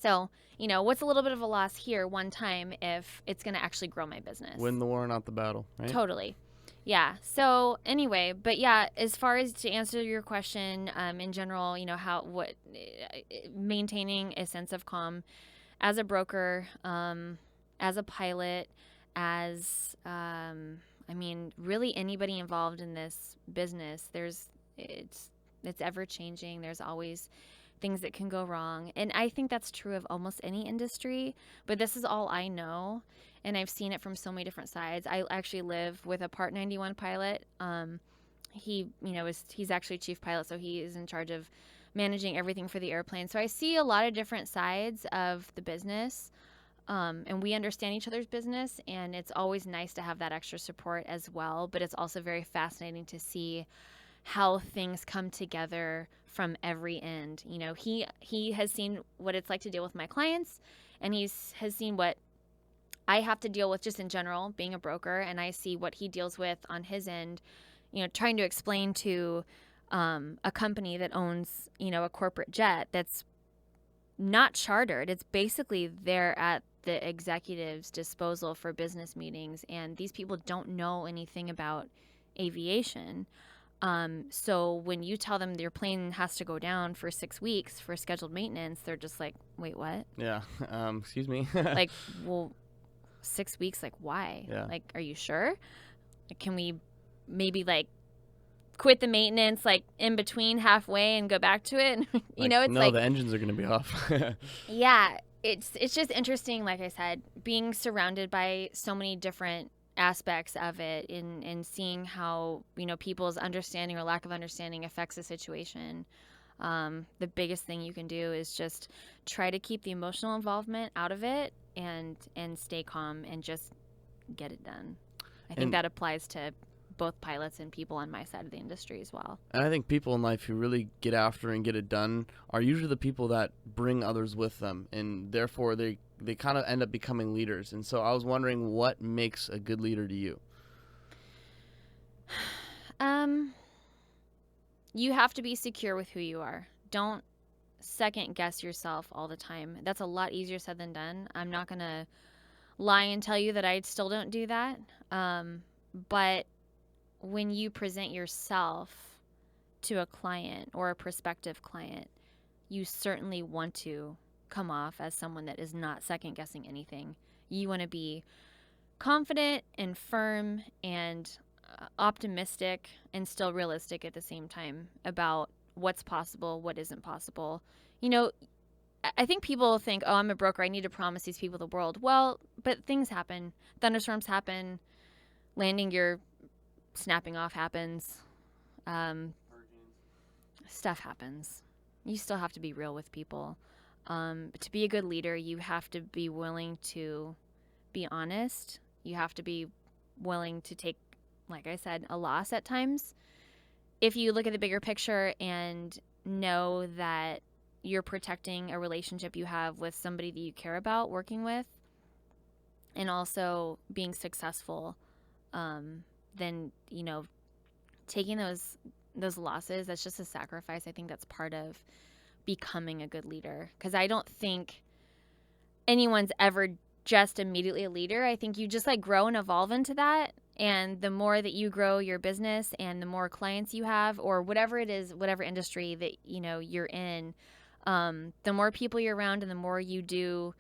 Speaker 2: So, what's a little bit of a loss here one time if it's going to actually grow my business?
Speaker 1: Win the war, not the battle, right?
Speaker 2: Totally. Yeah. So anyway, but yeah, as far as to answer your question, in general, maintaining a sense of calm as a broker, as a pilot, as, really anybody involved in this business, it's ever changing. There's always things that can go wrong. And I think that's true of almost any industry, but this is all I know. And I've seen it from so many different sides. I actually live with a Part 91 pilot. He's actually chief pilot, so he is in charge of managing everything for the airplane. So I see a lot of different sides of the business, and we understand each other's business, and it's always nice to have that extra support as well. But it's also very fascinating to see how things come together from every end. He has seen what it's like to deal with my clients, and has seen what I have to deal with just in general, being a broker, and I see what he deals with on his end, trying to explain to a company that owns, a corporate jet that's not chartered. It's basically there at the executive's disposal for business meetings, and these people don't know anything about aviation. So when you tell them your plane has to go down for 6 weeks for scheduled maintenance, they're just like, wait, what?
Speaker 1: Yeah. Excuse me.
Speaker 2: Like, well, 6 weeks, like, why?
Speaker 1: Yeah.
Speaker 2: Like, are you sure? Like, can we maybe like quit the maintenance like in between halfway and go back to it? You know, it's
Speaker 1: no,
Speaker 2: like,
Speaker 1: the engines are going to be off.
Speaker 2: yeah, it's just interesting, like I said, being surrounded by so many different aspects of it and seeing how, you know, people's understanding or lack of understanding affects the situation. The biggest thing you can do is just try to keep the emotional involvement out of it and stay calm and just get it done. I think
Speaker 1: And-
Speaker 2: that applies to both pilots and people on my side of the industry as well.
Speaker 1: And I think people in life who really get after and get it done are usually the people that bring others with them, and therefore they kind of end up becoming leaders. And so I was wondering, what makes a good leader to you?
Speaker 2: You have to be secure with who you are. Don't second guess yourself all the time. That's a lot easier said than done. I'm not going to lie and tell you that I still don't do that. But when you present yourself to a client or a prospective client, you certainly want to come off as someone that is not second guessing anything. You want to be confident and firm and optimistic and still realistic at the same time about what's possible, what isn't possible. You know, I think people think, oh, I'm a broker, I need to promise these people the world. Well, but things happen. Thunderstorms happen. Landing gear snapping off happens. Stuff happens. You still have to be real with people. To be a good leader, you have to be willing to be honest. You have to be willing to take, like I said, a loss at times. If you look at the bigger picture and know that you're protecting a relationship you have with somebody that you care about working with, and also being successful, then, you know, taking those losses, that's just a sacrifice. I think that's part of becoming a good leader, because I don't think anyone's ever just immediately a leader. I think you just like grow and evolve into that. And the more that you grow your business and the more clients you have, or whatever it is, whatever industry that, you know, you're in, the more people you're around and the more you do,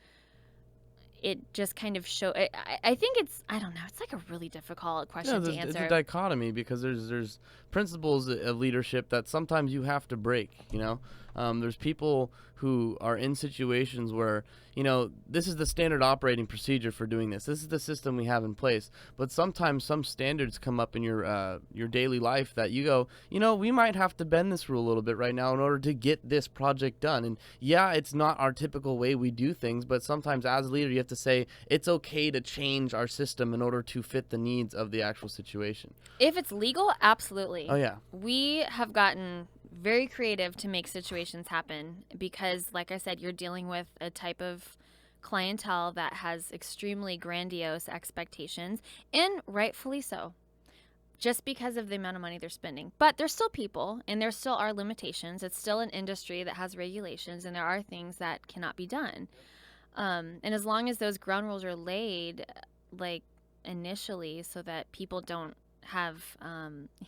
Speaker 2: it just kind of show. I think I don't know. It's like a really difficult question to
Speaker 1: It's
Speaker 2: answer.
Speaker 1: a dichotomy, because there's principles of leadership that sometimes you have to break. You know, there's people who are in situations where, you know, this is the standard operating procedure for doing this. This is the system we have in place. But sometimes some standards come up in your daily life that you go, you know, we might have to bend this rule a little bit right now in order to get this project done. And yeah, it's not our typical way we do things, but sometimes as a leader you have to say it's okay to change our system in order to fit the needs of the actual situation.
Speaker 2: If it's legal, absolutely.
Speaker 1: Oh yeah.
Speaker 2: We have gotten very creative to make situations happen because, like I said, you're dealing with a type of clientele that has extremely grandiose expectations, and rightfully so, just because of the amount of money they're spending. But they're still people, and there still are limitations. It's still an industry that has regulations, and there are things that cannot be done. And as long as those ground rules are laid, like initially, so that people don't have,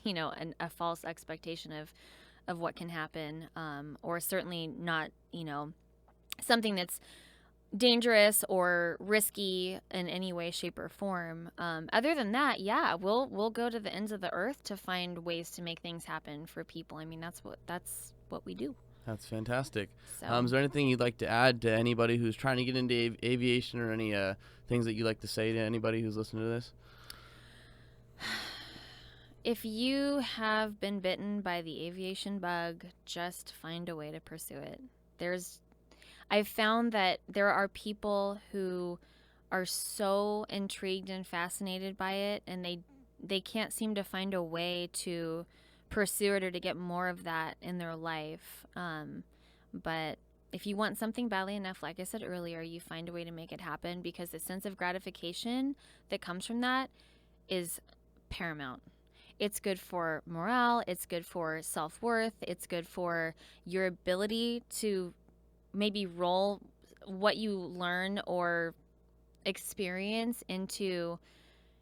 Speaker 2: you know, a false expectation of what can happen, or certainly not, you know, something that's dangerous or risky in any way, shape, or form. Other than that, yeah, we'll go to the ends of the earth to find ways to make things happen for people. I mean, that's what we do.
Speaker 1: That's fantastic.
Speaker 2: So,
Speaker 1: Is there anything you'd like to add to anybody who's trying to get into aviation, or any things that you'd like to say to anybody who's listening to this?
Speaker 2: if you have been bitten by the aviation bug, just find a way to pursue it. I've found that there are people who are so intrigued and fascinated by it, and they can't seem to find a way to pursue it or to get more of that in their life. But if you want something badly enough, like I said earlier, you find a way to make it happen, because the sense of gratification that comes from that is paramount. It's good for morale. It's good for self-worth. It's good for your ability to maybe roll what you learn or experience into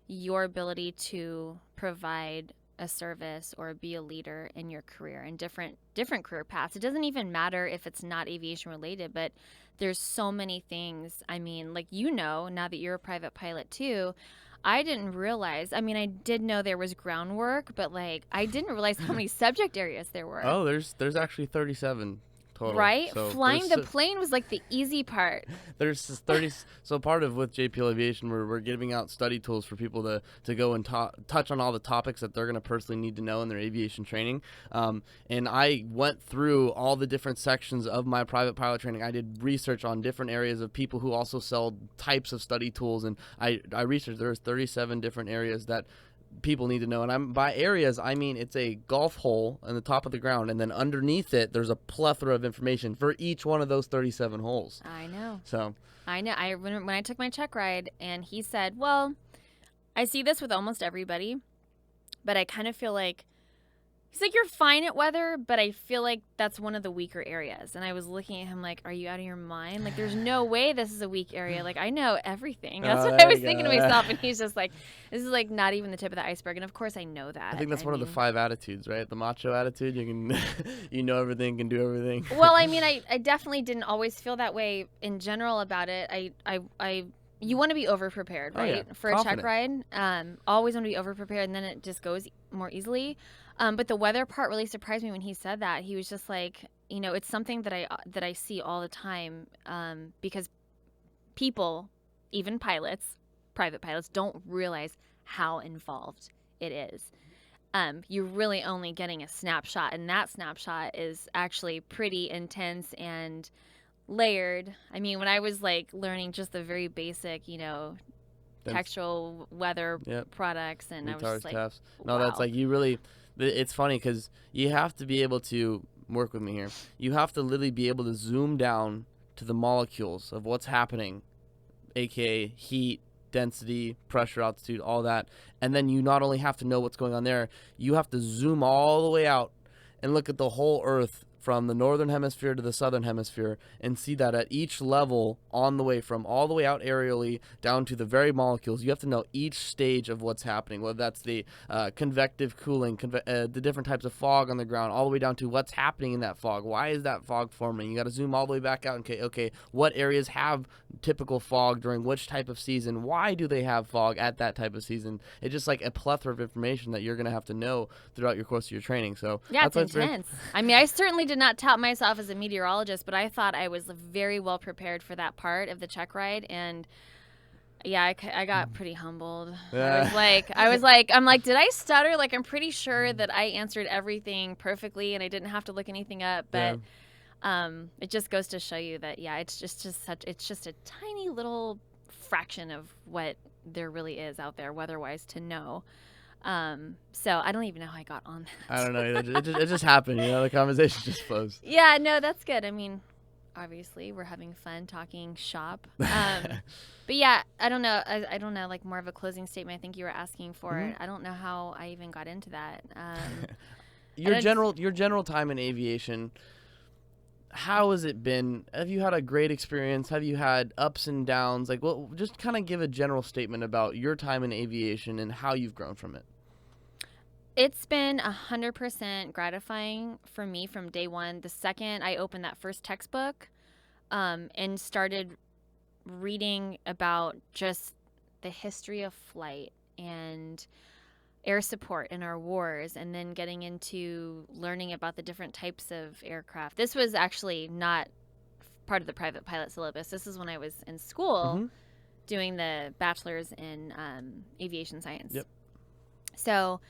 Speaker 2: your ability to provide a service or be a leader in your career and different career paths. It doesn't even matter if it's not aviation related, but there's so many things. I mean, like, now that you're a private pilot too, I didn't realize. I mean, I did know there was groundwork, but like I didn't realize how many subject areas there were.
Speaker 1: Oh, there's actually 37 total.
Speaker 2: Right?
Speaker 1: So
Speaker 2: Flying the plane was like the easy part.
Speaker 1: There's 30. So part of with JPL Aviation, we're giving out study tools for people to go and touch on all the topics that they're going to personally need to know in their aviation training. And I went through all the different sections of my private pilot training. I did research on different areas of people who also sell types of study tools, and I researched there's 37 different areas that people need to know. And by areas, I mean it's a golf hole on the top of the ground, and then underneath it there's a plethora of information for each one of those 37 holes.
Speaker 2: I know.
Speaker 1: So
Speaker 2: I know. When I took my check ride, and he said, well, I see this with almost everybody, but I kind of feel like, he's like, you're fine at weather, but I feel like that's one of the weaker areas. And I was looking at him like, are you out of your mind? Like, there's no way this is a weak area. Like, I know everything. That's what I was thinking to myself. And he's just like, this is like not even the tip of the iceberg. And of course I know that.
Speaker 1: I think that's one of the 5 attitudes, right? The macho attitude. You can, you know everything, can do everything.
Speaker 2: Well, I mean, I definitely didn't always feel that way in general about it. You want to be over prepared, right?
Speaker 1: Oh, yeah.
Speaker 2: For
Speaker 1: Confident.
Speaker 2: a check ride. Always want to be over prepared, and then it just goes more easily. But the weather part really surprised me when he said that. He was just like, it's something that I see all the time, because people, even pilots, private pilots, don't realize how involved it is. You're really only getting a snapshot, and that snapshot is actually pretty intense and layered. I mean, when I was like learning just the very basic, textual weather products, and I was just like,
Speaker 1: no,
Speaker 2: wow.
Speaker 1: that's like, you really, it's funny because you have to be able to work with me here. You have to literally be able to zoom down to the molecules of what's happening, aka heat, density, pressure, altitude, all that. And then you not only have to know what's going on there, you have to zoom all the way out and look at the whole Earth from the northern hemisphere to the southern hemisphere, and see that at each level on the way from all the way out aerially down to the very molecules, you have to know each stage of what's happening, whether that's the convective cooling, the different types of fog on the ground, all the way down to what's happening in that fog. Why is that fog forming? You got to zoom all the way back out and okay, what areas have typical fog during which type of season? Why do they have fog at that type of season? It's just like a plethora of information that you're going to have to know throughout your course of your training. So
Speaker 2: yeah, it's intense. I mean, I certainly did not tout myself as a meteorologist, but I thought I was very well prepared for that part of the check ride, and yeah, I got pretty humbled.
Speaker 1: Yeah.
Speaker 2: I'm like, did I stutter? Like, I'm pretty sure that I answered everything perfectly, and I didn't have to look anything up. But it just goes to show you that it's just a tiny little fraction of what there really is out there weather-wise to know. So I don't even know how I got on that.
Speaker 1: I don't know. It just happened. The conversation just flows.
Speaker 2: Yeah, no, that's good. I mean, obviously we're having fun talking shop. But yeah, I don't know. I don't know, like more of a closing statement I think you were asking for.
Speaker 1: Mm-hmm.
Speaker 2: I don't know how I even got into that.
Speaker 1: Your general time in aviation, how has it been? Have you had a great experience? Have you had ups and downs? Like, well, just kind of give a general statement about your time in aviation and how you've grown from it.
Speaker 2: It's been 100% gratifying for me from day one. The second I opened that first textbook and started reading about just the history of flight and air support in our wars, and then getting into learning about the different types of aircraft. This was actually not part of the private pilot syllabus. This is when I was in school doing the bachelor's in aviation science.
Speaker 1: Yep.
Speaker 2: So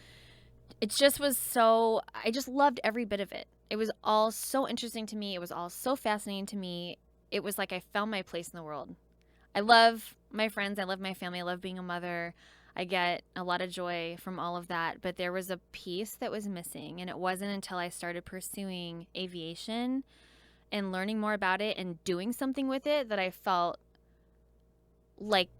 Speaker 2: it just was I just loved every bit of it. It was all so interesting to me. It was all so fascinating to me. It was like I found my place in the world. I love my friends. I love my family. I love being a mother. I get a lot of joy from all of that. But there was a piece that was missing. And it wasn't until I started pursuing aviation and learning more about it and doing something with it that I felt like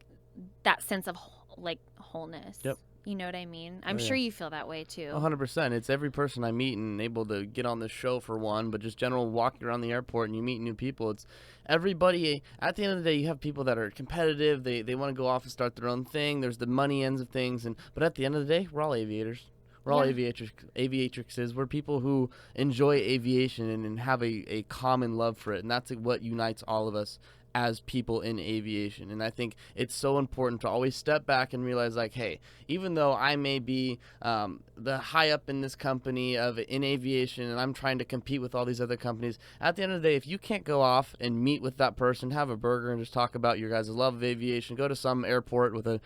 Speaker 2: that sense of like wholeness.
Speaker 1: Yep.
Speaker 2: You know what I mean? I'm sure you feel that way too.
Speaker 1: 100%. It's every person I meet and able to get on this show for one, but just general walking around the airport and you meet new people. It's everybody. At the end of the day, you have people that are competitive. They want to go off and start their own thing. There's the money ends of things, but at the end of the day, we're all aviators. We're all
Speaker 2: Yeah.
Speaker 1: aviatrixes. We're people who enjoy aviation and have a common love for it, and that's what unites all of us as people in aviation. And I think it's so important to always step back and realize, like, hey, even though I may be the high up in this company in aviation and I'm trying to compete with all these other companies, at the end of the day, if you can't go off and meet with that person, have a burger and just talk about your guys' love of aviation, go to some airport with a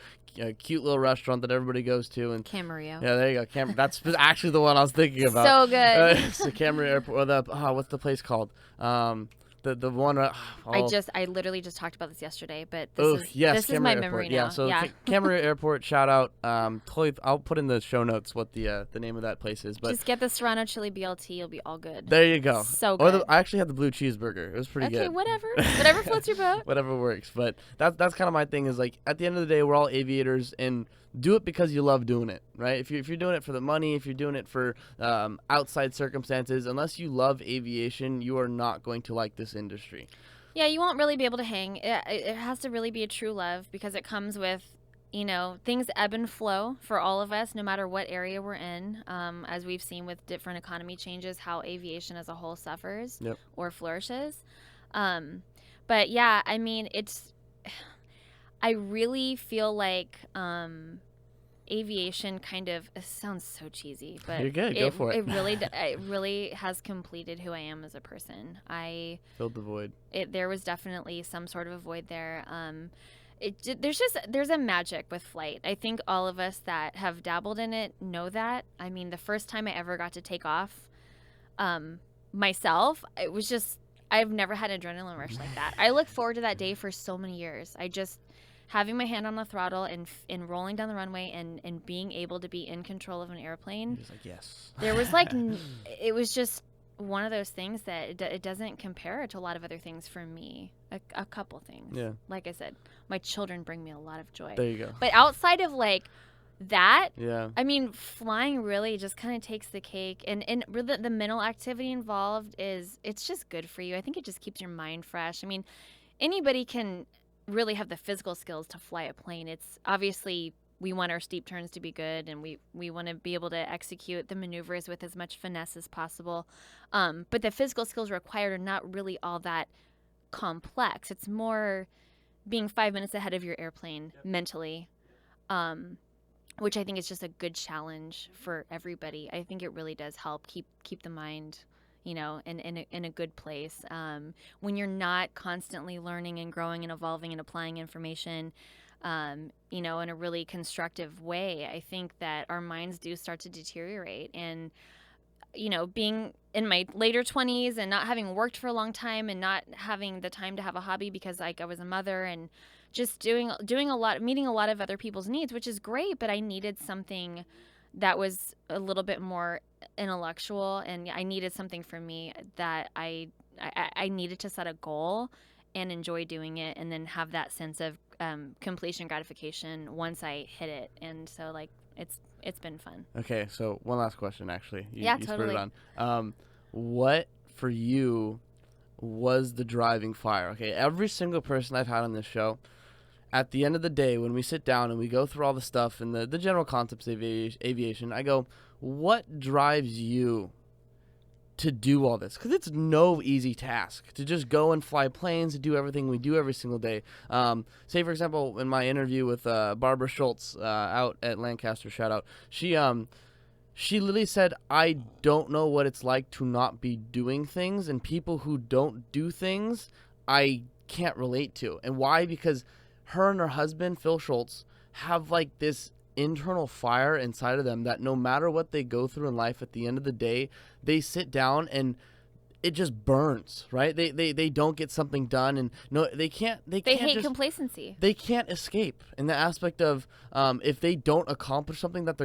Speaker 1: cute little restaurant that everybody goes to, and
Speaker 2: Camarillo.
Speaker 1: yeah, there you go. That's actually the one I was thinking about.
Speaker 2: So good.
Speaker 1: It's the Camarillo Airport, or what's the place called? The one.
Speaker 2: I literally just talked about this yesterday, but this is
Speaker 1: Camarillo
Speaker 2: my
Speaker 1: Airport.
Speaker 2: memory now.
Speaker 1: Yeah, so Camarillo Airport. Shout out. Totally, I'll put in the show notes what the name of that place is. But
Speaker 2: just get the Serrano chili BLT, you'll be all good.
Speaker 1: There you go.
Speaker 2: So good.
Speaker 1: I actually had the blue cheeseburger. It was pretty good.
Speaker 2: Okay, whatever floats your boat.
Speaker 1: Whatever works. But that's kind of my thing. Is like at the end of the day, we're all aviators and do it because you love doing it, right? If you're doing it for the money, if you're doing it for outside circumstances, unless you love aviation, you are not going to like this industry.
Speaker 2: Yeah, you won't really be able to hang. It has to really be a true love because it comes with, things ebb and flow for all of us, no matter what area we're in. As we've seen with different economy changes, how aviation as a whole suffers or flourishes. But yeah, I mean, I really feel like aviation kind of, it sounds so cheesy, but
Speaker 1: you're good. Go for it.
Speaker 2: It really has completed who I am as a person. I
Speaker 1: filled the void.
Speaker 2: There was definitely some sort of a void there. There's a magic with flight. I think all of us that have dabbled in it know that. I mean, the first time I ever got to take off myself, it was just, I've never had an adrenaline rush like that. I look forward to that day for so many years. Having my hand on the throttle and rolling down the runway and being able to be in control of an airplane.
Speaker 1: He was like, yes.
Speaker 2: There was it was just one of those things that it doesn't compare to a lot of other things for me. A couple things. Yeah. Like I said, my children bring me a lot of joy.
Speaker 1: There you go.
Speaker 2: But outside of like that,
Speaker 1: yeah,
Speaker 2: I mean, flying really just kind of takes the cake. And really the mental activity involved it's just good for you. I think it just keeps your mind fresh. I mean, anybody can really have the physical skills to fly a plane. It's obviously we want our steep turns to be good, and we want to be able to execute the maneuvers with as much finesse as possible. But the physical skills required are not really all that complex. It's more being 5 minutes ahead of your airplane mentally, which I think is just a good challenge for everybody. I think it really does help keep the mind in a good place. When you're not constantly learning and growing and evolving and applying information, in a really constructive way, I think that our minds do start to deteriorate. And, being in my later 20s and not having worked for a long time and not having the time to have a hobby because I was a mother and just doing a lot, meeting a lot of other people's needs, which is great, but I needed something that was a little bit more intellectual, and I needed something for me that I needed to set a goal and enjoy doing it, and then have that sense of completion gratification once I hit it. And so it's been fun.
Speaker 1: Okay, so one last question, actually. You
Speaker 2: totally.
Speaker 1: Spurred it on. What for you was the driving fire? Okay, every single person I've had on this show, at the end of the day, when we sit down and we go through all the stuff and the general concepts of aviation, I go, what drives you to do all this? Because it's no easy task to just go and fly planes and do everything we do every single day. Say, for example, in my interview with Barbara Schultz out at Lancaster, shout out, she literally said, I don't know what it's like to not be doing things, and people who don't do things, I can't relate to. And why? Because her and her husband, Phil Schultz, have like this internal fire inside of them that no matter what they go through in life, at the end of the day, they sit down and it just burns, right? They don't get something done, and no, they can't
Speaker 2: hate complacency.
Speaker 1: They can't escape in the aspect of if they don't accomplish something that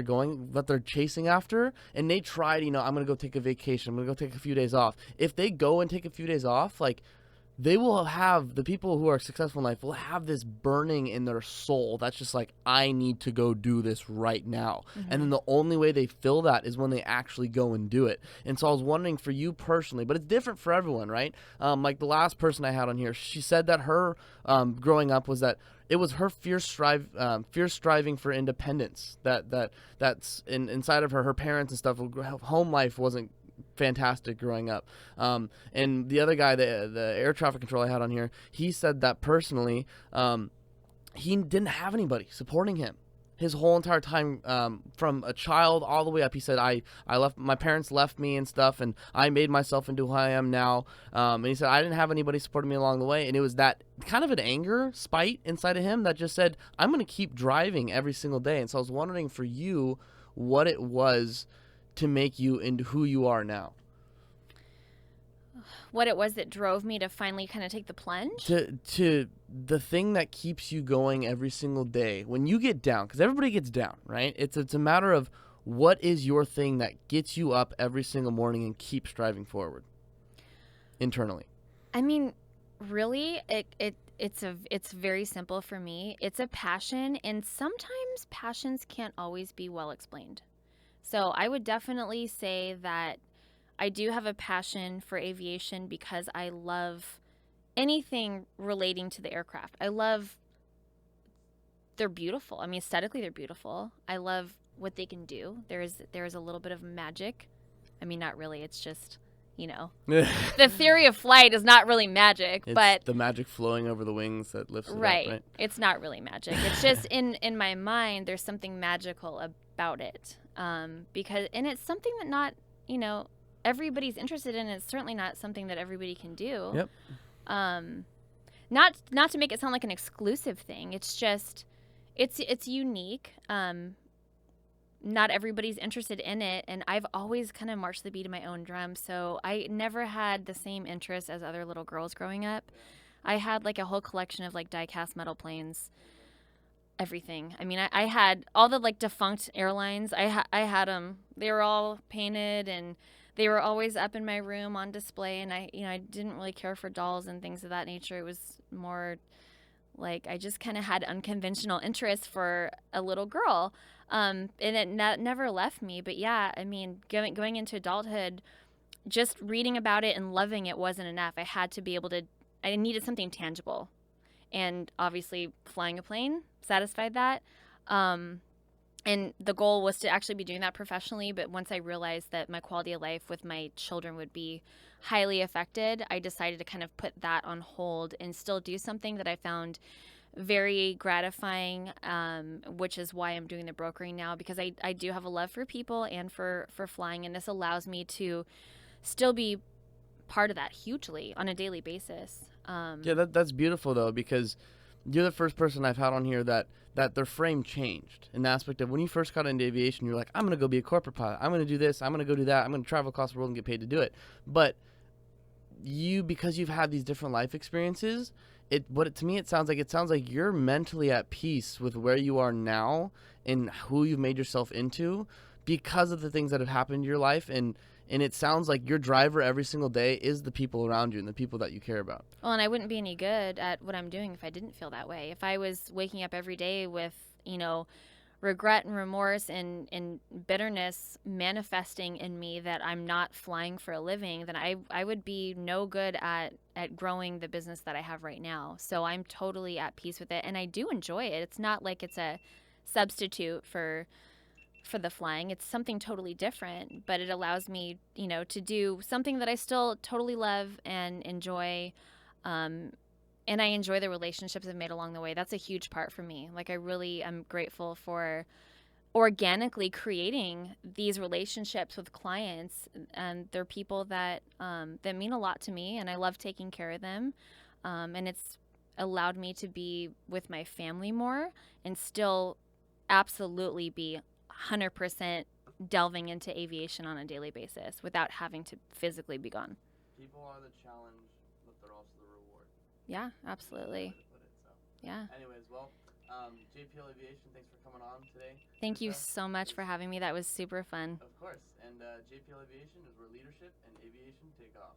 Speaker 1: they're chasing after, and they tried, I'm gonna go take a vacation, I'm gonna go take a few days off. If they go and take a few days off, like, they will have, the people who are successful in life will have this burning in their soul that's just like, I need to go do this right now. And then the only way they feel that is when they actually go and do it. And so I was wondering for you personally, but it's different for everyone, right? Like the last person I had on here, she said that her growing up was that it was her fierce striving for independence that's inside of her. Her parents and stuff, home life wasn't fantastic growing up. And the other guy, the air traffic control I had on here, he said that personally, he didn't have anybody supporting him his whole entire time, from a child all the way up. He said, I left, my parents left me and stuff, and I made myself into who I am now. And he said, I didn't have anybody supporting me along the way. And it was that kind of an anger, spite inside of him that just said, I'm going to keep driving every single day. And so I was wondering for you what it was to make you into who you are now.
Speaker 2: What it was that drove me to finally kind of take the plunge?
Speaker 1: To the thing that keeps you going every single day when you get down, because everybody gets down, right? It's a matter of what is your thing that gets you up every single morning and keeps driving forward internally.
Speaker 2: I mean, really, it's very simple for me. It's a passion, and sometimes passions can't always be well explained. So I would definitely say that I do have a passion for aviation because I love anything relating to the aircraft. They're beautiful. I mean, aesthetically, they're beautiful. I love what they can do. There is a little bit of magic. I mean, not really. It's just, the theory of flight is not really magic,
Speaker 1: It's
Speaker 2: but
Speaker 1: the magic flowing over the wings that lifts it up,
Speaker 2: right.
Speaker 1: right?
Speaker 2: It's not really magic. It's just in my mind, there's something magical about it. Because it's something that not, everybody's interested in. It's certainly not something that everybody can do.
Speaker 1: Yep.
Speaker 2: Not to make it sound like an exclusive thing. It's just, it's unique. Not everybody's interested in it, and I've always kind of marched the beat of my own drum. So I never had the same interest as other little girls growing up. I had like a whole collection of like die-cast metal planes, everything. I mean, I had all the like defunct airlines. I had them. They were all painted, and they were always up in my room on display. And I didn't really care for dolls and things of that nature. It was more like I just kind of had unconventional interests for a little girl. And it never left me. But yeah, I mean, going into adulthood, just reading about it and loving it wasn't enough. I needed something tangible. And obviously flying a plane satisfied that. And the goal was to actually be doing that professionally. But once I realized that my quality of life with my children would be highly affected, I decided to kind of put that on hold and still do something that I found very gratifying, which is why I'm doing the brokering now, because I do have a love for people and for flying. And this allows me to still be part of that hugely on a daily basis.
Speaker 1: Yeah, that's beautiful though, because you're the first person I've had on here that their frame changed in the aspect of when you first got into aviation, you're like, I'm going to go be a corporate pilot. I'm going to do this. I'm going to go do that. I'm going to travel across the world and get paid to do it. But because you've had these different life experiences, to me, it sounds like you're mentally at peace with where you are now and who you've made yourself into because of the things that have happened in your life. And it sounds like your driver every single day is the people around you and the people that you care about.
Speaker 2: Well, and I wouldn't be any good at what I'm doing if I didn't feel that way. If I was waking up every day with, regret and remorse and bitterness manifesting in me that I'm not flying for a living, then I would be no good at growing the business that I have right now. So I'm totally at peace with it, and I do enjoy it. It's not like it's a substitute for the flying. It's something totally different, but it allows me, to do something that I still totally love and enjoy. And I enjoy the relationships I've made along the way. That's a huge part for me. Like, I really am grateful for organically creating these relationships with clients, and they're people that mean a lot to me, and I love taking care of them. And it's allowed me to be with my family more and still absolutely be 100% delving into aviation on a daily basis without having to physically be gone.
Speaker 1: People are the challenge, but they're also the reward.
Speaker 2: Yeah, absolutely. Yeah.
Speaker 1: Anyways, well, JPL Aviation, thanks for coming on today.
Speaker 2: Thank you so much for having me. That was super fun.
Speaker 1: Of course. And JPL Aviation is where leadership and aviation take off.